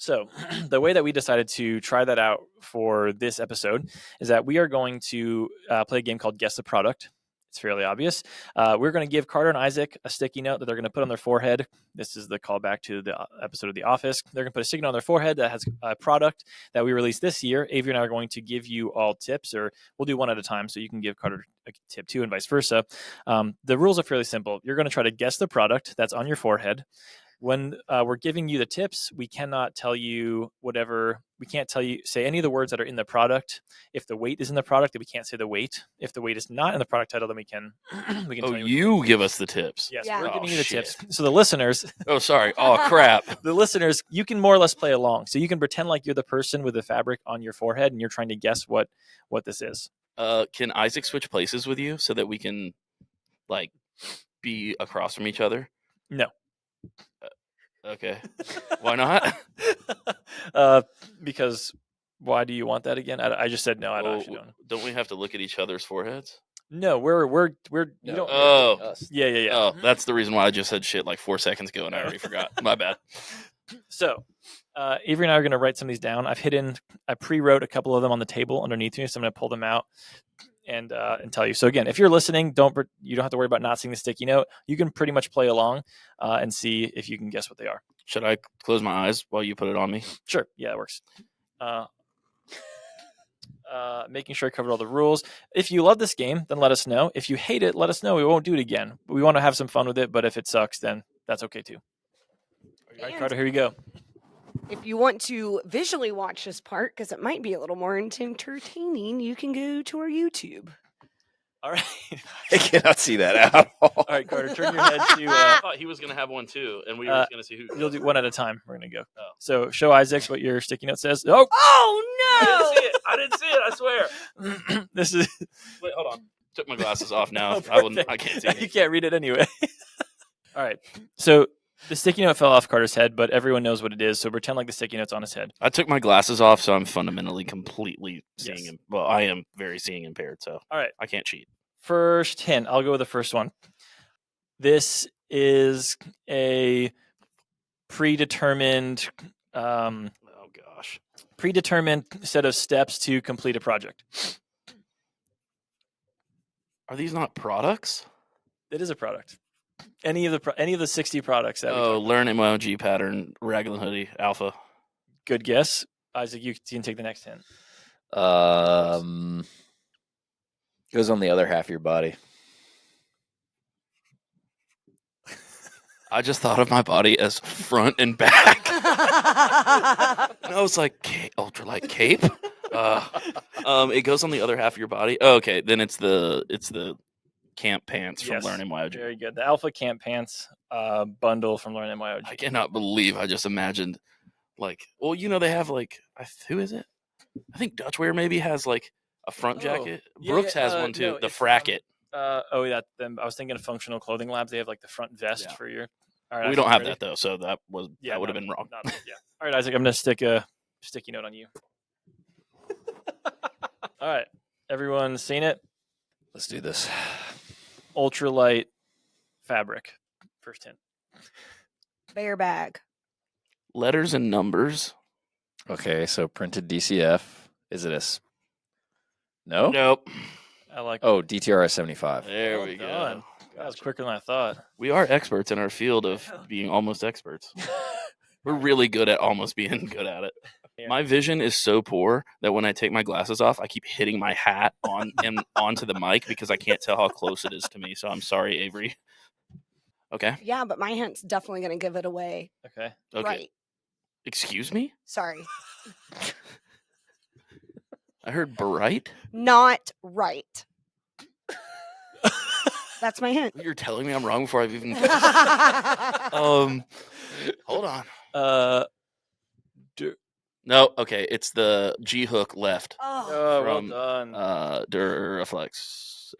So the way that we decided to try that out for this episode is that we are going to play a game called Guess the Product. It's fairly obvious. We're going to give Carter and Isaac a sticky note that they're going to put on their forehead. This is the callback to the episode of The Office. They're going to put a sticky note on their forehead that has a product that we released this year. Avery and I are going to give you all tips, or we'll do one at a time, so you can give Carter a tip too, and vice versa. The rules are fairly simple. You're going to try to guess the product that's on your forehead. When we're giving you the tips, we cannot tell you whatever. We can't tell you, say any of the words that are in the product. If the weight is in the product, then we can't say the weight. If the weight is not in the product title, then we can. We can. Oh, tell you give us the tips. Yes, Yeah. we're Oh, giving you the shit. tips. So the listeners, Oh, sorry. Oh, crap. the listeners, you can more or less play along. So you can pretend like you're the person with the fabric on your forehead, and you're trying to guess what this is. Can Isaac switch places with you so that we can, like, be across from each other? No. Okay. Why not? Because why do you want that again? I just said no. I Well, actually don't. Don't we have to look at each other's foreheads? No, we're you No, don't. Oh. us. Yeah. Oh, that's the reason why I just said shit like 4 seconds ago and I already forgot. My bad. So, Avery and I are going to write some of these down. I pre-wrote a couple of them on the table underneath me, so I'm going to pull them out and tell you. So again, if you're listening, you don't have to worry about not seeing the sticky note. You can pretty much play along and see if you can guess what they are. Should I close my eyes while you put it on me? Sure, yeah, it works. Making sure I covered all the rules. If you love this game, then let us know. If you hate it, let us know. We won't do it again. We want to have some fun with it, but if it sucks, then that's okay too. All right, And Carter, here you go. if you want to visually watch this part, because it might be a little more entertaining, you can go to our YouTube. All right. I cannot see that at all. All right, Carter, turn your head to. I thought he was going to have one too, and we were just going to see who. You'll do one at a time. We're going to go. Oh. So show Isaac what your sticky note says. Oh, Oh no! I didn't see it. I swear. this is. Wait, hold on. Took my glasses off now. Oh, I can't see. You can't read it anyway. All right. So the sticky note fell off Carter's head, but everyone knows what it is. So pretend like the sticky note's on his head. I took my glasses off, so I'm fundamentally completely seeing Yes. him. Well, I am very seeing impaired, so All right. I can't cheat. First hint. I'll go with the first one. This is a predetermined Oh gosh. set of steps to complete a project. Are these not products? It is a product. Any of the 60 products that we Oh, talked learn emoji pattern, raglan hoodie, alpha. about. Good guess. Isaac, you can take the next hint. Goes on the other half of your body. I just thought of my body as front and back. And I was like, ultralight cape. It goes on the other half of your body. Oh, okay, then it's the camp pants from Yes. Learn MYOG. Very good. The Alpha Camp Pants bundle from Learn MYOG. I cannot believe I just imagined, like, well, they have like, who is it? I think Dutchwear maybe has like a front jacket. Brooks has one too. no, The it's, Fracket. I was thinking of Functional Clothing Labs. They have like the front vest Yeah. for your. All right, We Isaac, don't have ready? that though, so that would have been wrong. Yeah. All right, Isaac, I'm gonna stick a sticky note on you. All right, everyone seen it? Let's do this. Ultralight fabric. First hint. Bear bag. Letters and numbers. Okay, so printed DCF. Is it No? Nope. I like. Oh, DTRS 75. There Well we done. go. That was quicker than I thought. We are experts in our field of being almost experts. We're really good at almost being good at it. Yeah. My vision is so poor that when I take my glasses off, I keep hitting my hat onto the mic because I can't tell how close it is to me. So I'm sorry, Avery. Okay. Yeah, but my hint's definitely going to give it away. Okay. Okay. Right. Excuse me? Sorry. I heard bright. Not right. That's my hint. You're telling me I'm wrong before I've even. Hold on. No. Okay. It's the G hook left. Oh. Oh, From, well done. Duraflex.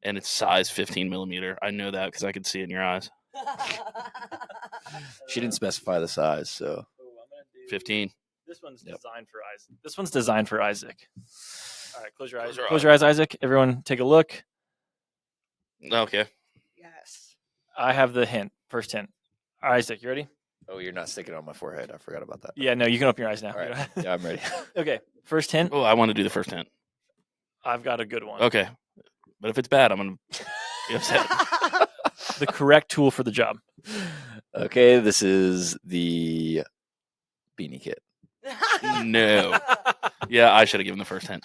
And it's size 15 millimeter. I know that because I could see it in your eyes. She didn't specify the size, so. Oh, I'm gonna do 15. This one's Yep. designed for Isaac. This one's designed for Isaac. All right, close your eyes. Close your Close your eyes, Isaac. Everyone, take a look. Okay. Yes. I have the hint. First hint. All right, Isaac, you ready? Oh, you're not sticking it on my forehead. I forgot about that. Yeah, no, you can open your eyes now. All right. Yeah, I'm ready. Okay, first hint. Oh, I want to do the first hint. I've got a good one. Okay. But if it's bad, I'm going to be upset. The correct tool for the job. Okay, this is the beanie kit. No. Yeah, I should have given the first hint.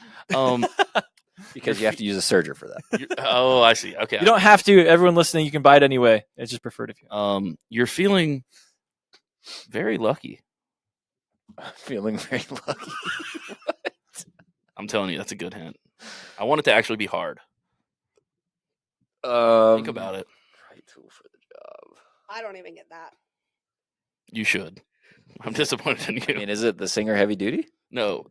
Because you have to use a serger for that. Oh, I see. Okay. You don't have to. Everyone listening, you can buy it anyway. It's just preferred if you. You're feeling very lucky. Feeling very lucky. I'm telling you, that's a good hint. I want it to actually be hard. Think about it. Right tool for the job. I don't even get that. You should. I'm disappointed in you. I mean, is it the Singer Heavy Duty? No.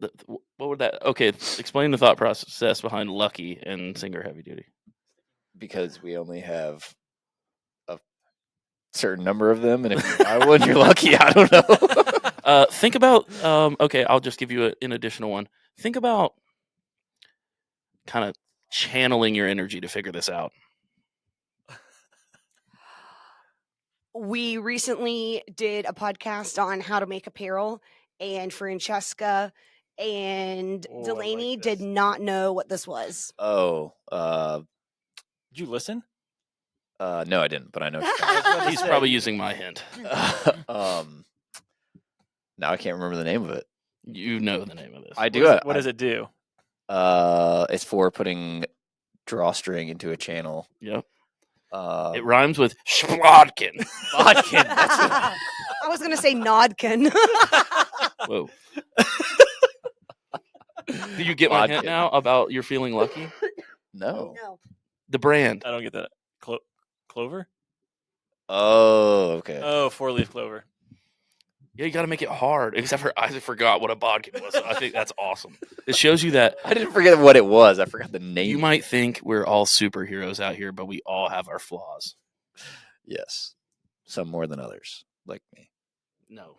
What would that? Okay, explain the thought process behind Lucky and Singer Heavy Duty. Because we only have a certain number of them, and if you buy one, you're lucky. I don't know. Think about. Okay, I'll just give you an additional one. Think about kind of channeling your energy to figure this out. We recently did a podcast on how to make apparel, and Francesca and Oh, I Delaney like this. did not know what this was. Oh, Did you listen? no, I didn't, but I know. What you're talking What He's say? probably using my hint. about. Now I can't remember the name of it. You know the name of this. I do. What does it do? It's for putting drawstring into a channel. Yep. Uh, It rhymes with Splodkin. Bodkin. That's it. I was going to say Nodkin. Whoa. Do you get my hint Bodkin. now about you're feeling lucky? No. No. The brand. I don't get that. Clover? Oh, okay. Oh, 4-leaf clover. Yeah, you got to make it hard. Except for I forgot what a bodkin was. So I think that's awesome. It shows you that I didn't forget what it was. I forgot the name. you might think we're all superheroes out here, but we all have our flaws. Yes. Some more than others, like me. No,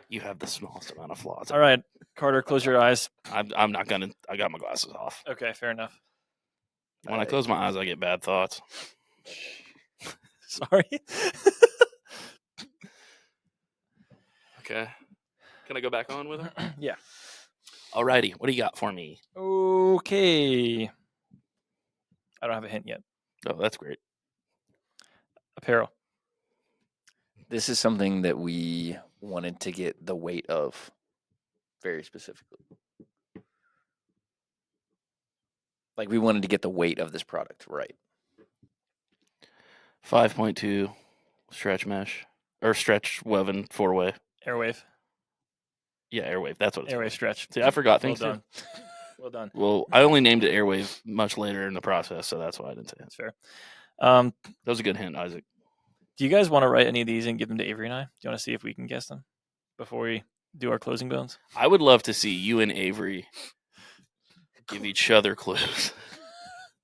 you have the smallest amount of flaws. All right, Carter, close your eyes. I'm not gonna. I got my glasses off. Okay, fair enough. When I close my eyes, I get bad thoughts. Sorry. Okay. Can I go back on with her? Yeah. Alrighty. What do you got for me? Okay. I don't have a hint yet. Oh, that's great. Apparel. This is something that we wanted to get the weight of very specifically. Like we wanted to get the weight of this product right. 5.2 stretch mesh or stretch woven 4-way. Airwave. Yeah, airwave. That's what it's Airwave called. stretch. See, I forgot Well things. too. done. Well done. Well, I only named it airwave much later in the process, so that's why I didn't say it. That's fair. That was a good hint, Isaac. Do you guys want to write any of these and give them to Avery and I? Do you want to see if we can guess them before we do our closing bones? I would love to see you and Avery give each other clues.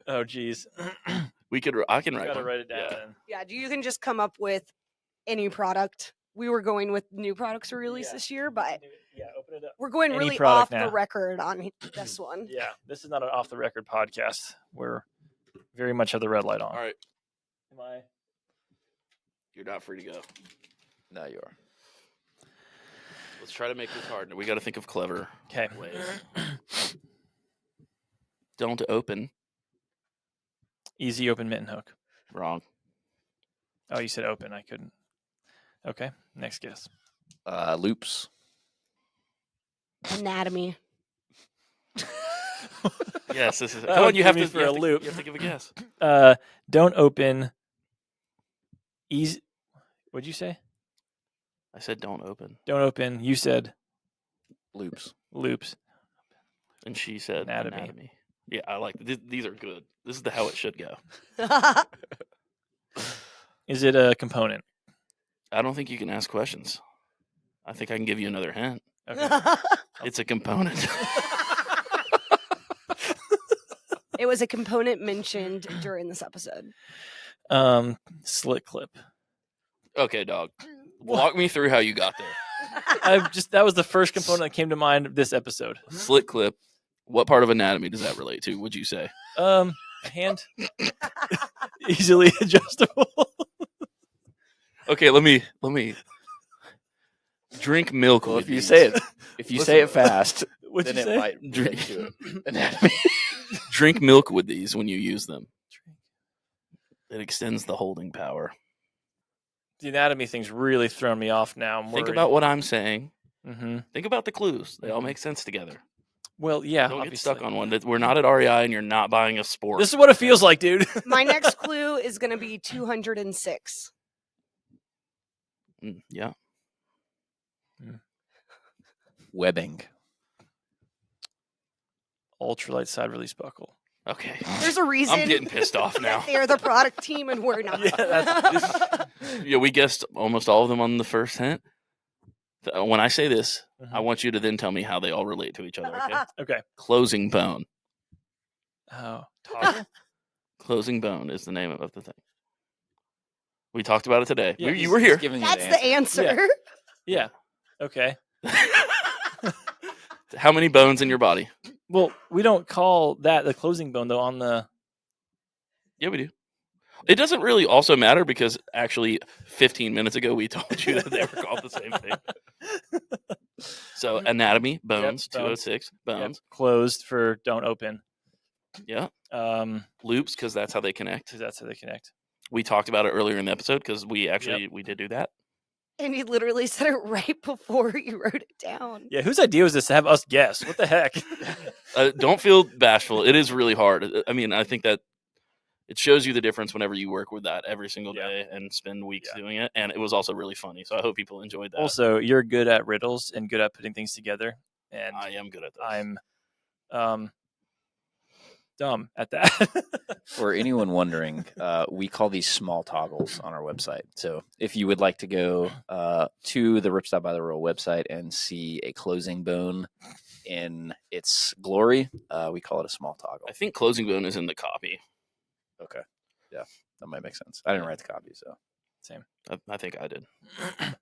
Oh, geez. I can write Gotta one. write it down. Yeah. Yeah, you can just come up with any product. We were going with new products we released Yeah. this year, but Yeah, open it up. we're going Any really product off now. the record on this one. Yeah, this is not an off the record podcast. We're very much have the red light on. All right. Am I? You're not free to go. Now you are. Let's try to make this hard. We got to think of clever Okay. ways. Don't open. Easy open mitten hook. Wrong. Oh, you said open. I couldn't. Okay. Next guess. Loops. Anatomy. Yes, this is. That Come would on, you throw have me to for you a have to- loop. You have to give a guess. Don't open. Easy. What'd you say? I said don't open, Don't open. You said Loops. loops. and she said Anatomy. anatomy. Yeah, I like these are good. This is how it should go. Is it a component? I don't think you can ask questions. I think I can give you another hint. Okay. It's a component. It was a component mentioned during this episode. Slit clip. Okay, dog. Walk me through how you got there. That was the first component that came to mind this episode. Slit clip. What part of anatomy does that relate to? Would you say? Hand. Easily adjustable. Okay, let me. Drink milk. Well, with if you these. say it, say it fast, What'd then you it say? might get to it. Anatomy. Drink milk with these when you use them. It extends the holding power. The anatomy thing's really thrown me off now. Think about what I'm saying. Mm-hmm. Think about the clues. They all make sense together. Well, yeah. Don't obviously. get stuck on one. We're not at REI and you're not buying a sport. This is what it feels like, dude. My next clue is going to be 206. Yeah. Webbing. Ultralight side release buckle. Okay. There's a reason. I'm getting pissed off that now. They're the product team and we're not. Yeah, we guessed almost all of them on the first hint. When I say this, I want you to then tell me how they all relate to each other. Okay. Okay. Closing bone. Oh, toggle? Closing bone is the name of the thing. We talked about it today. Yeah, you were here. That's the answer. Yeah. Okay. How many bones in your body? Well, we don't call that the closing bone though. On the Yeah, we do. It doesn't really also matter because actually 15 minutes ago we told you that they were called the same thing. So anatomy, bones, Yep, 206, bones. Yep. Closed for don't open. Yeah. Loops because that's how they connect. That's how they connect. We talked about it earlier in the episode because we did do that. And you literally said it right before you wrote it down. Yeah, whose idea was this to have us guess? What the heck? Don't feel bashful. It is really hard. I mean, I think that it shows you the difference whenever you work with that every single day and spend weeks doing it. And it was also really funny. So I hope people enjoyed that. Also, you're good at riddles and good at putting things together. And I am good at those. I'm dumb at that. For anyone wondering, we call these small toggles on our website. So if you would like to go to the Ripstop by the Roll website and see a closing bone in its glory, we call it a small toggle. I think closing bone is in the copy. Okay. Yeah, that might make sense. I didn't write the copy, so. Same. I think I did.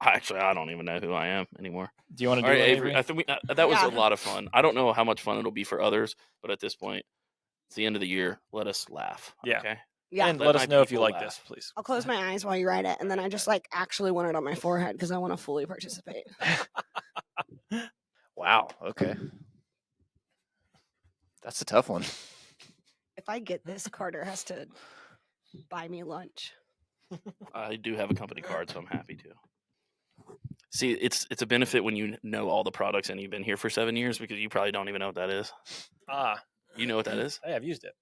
Actually, I don't even know who I am anymore. Do you want to do All right, it, Avery? I think that was a lot of fun. I don't know how much fun it'll be for others, but at this point, it's the end of the year. Let us laugh. Yeah. Okay. Yeah. And Let let my us know if you people like laugh. this, please. I'll close my eyes while you write it, and then I just actually want it on my forehead because I want to fully participate. Wow. Okay. That's a tough one. If I get this, Carter has to buy me lunch. I do have a company card, so I'm happy to. See, it's a benefit when you know all the products and you've been here for 7 years because you probably don't even know what that is. Ah, You know what that is? I have used it.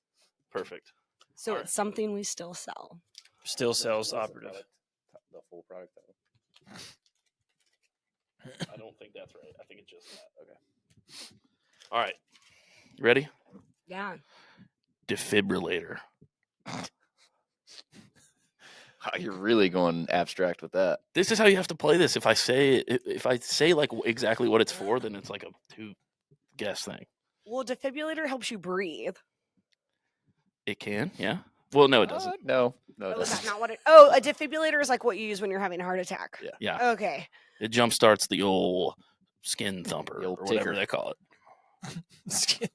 Perfect. So it's something we still sell. Still sells operative. The full product. I don't think that's right. I think it's just that. Okay. All right. You ready? Yeah. Defibrillator. You're really going abstract with that. This is how you have to play this. If I say like exactly what it's for, then it's like a 2 guess thing. Well, defibrillator helps you breathe. It can, yeah. Well, no, it doesn't. No, it Oh, is that doesn't. not what it? Oh, a defibrillator is like what you use when you're having a heart attack. Yeah. Yeah. Okay. It jump starts the old skin thumper The old or whatever ticker. they call it. Skin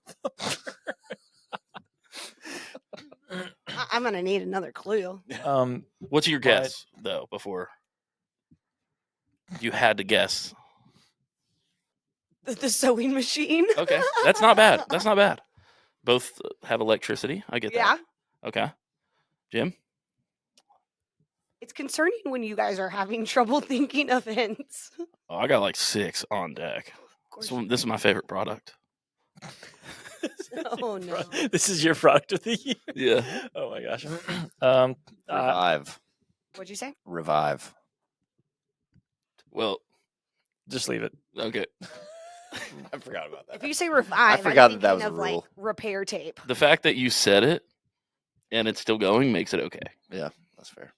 I'm gonna need another clue. What's your guess though? Before you had to guess. The sewing machine. Okay, that's not bad. That's not bad. Both have electricity. I get Yeah. that. Okay, Jim. It's concerning when you guys are having trouble thinking of hints. Oh, I got like 6 on deck. This is my favorite product. Oh no. This is your product of the year. Yeah. Oh my gosh. Revive. What'd you say? Revive. Well, Just leave it. okay. I forgot about If you say revive, I forgot I'm that was thinking a of rule. like repair tape. The fact that you said it and it's still going makes it okay. Yeah, that's fair.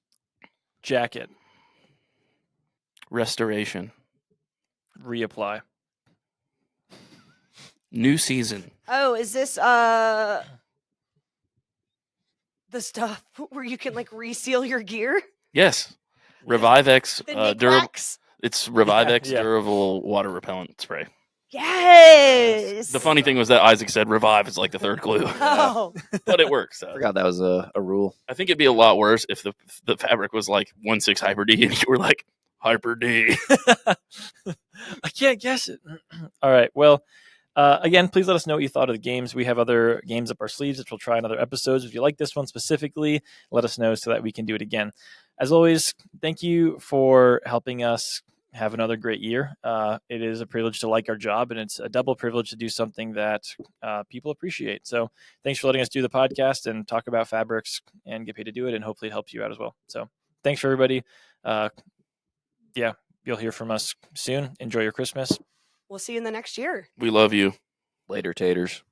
Jacket. Restoration. Reapply. New season. Oh, is this the stuff where you can like reseal your gear? Yes. Revive X The durable. Knickknacks? It's Revive X Yeah. durable water repellent spray. Yes. The funny thing was that Isaac said Revive is like the third clue, Oh, but it works. I forgot that was a rule. I think it'd be a lot worse if the fabric was like 1.6 Hyper D and you were like Hyper D. I can't guess it. All right. Well, again, please let us know what you thought of the games. We have other games up our sleeves that we'll try in other episodes. If you like this one specifically, let us know so that we can do it again. As always, thank you for helping us have another great year. It is a privilege to like our job, and it's a double privilege to do something that people appreciate. So thanks for letting us do the podcast and talk about fabrics and get paid to do it, and hopefully it helps you out as well. So thanks for everybody. Yeah, you'll hear from us soon. Enjoy your Christmas. We'll see you in the next year. We love you. Later, taters.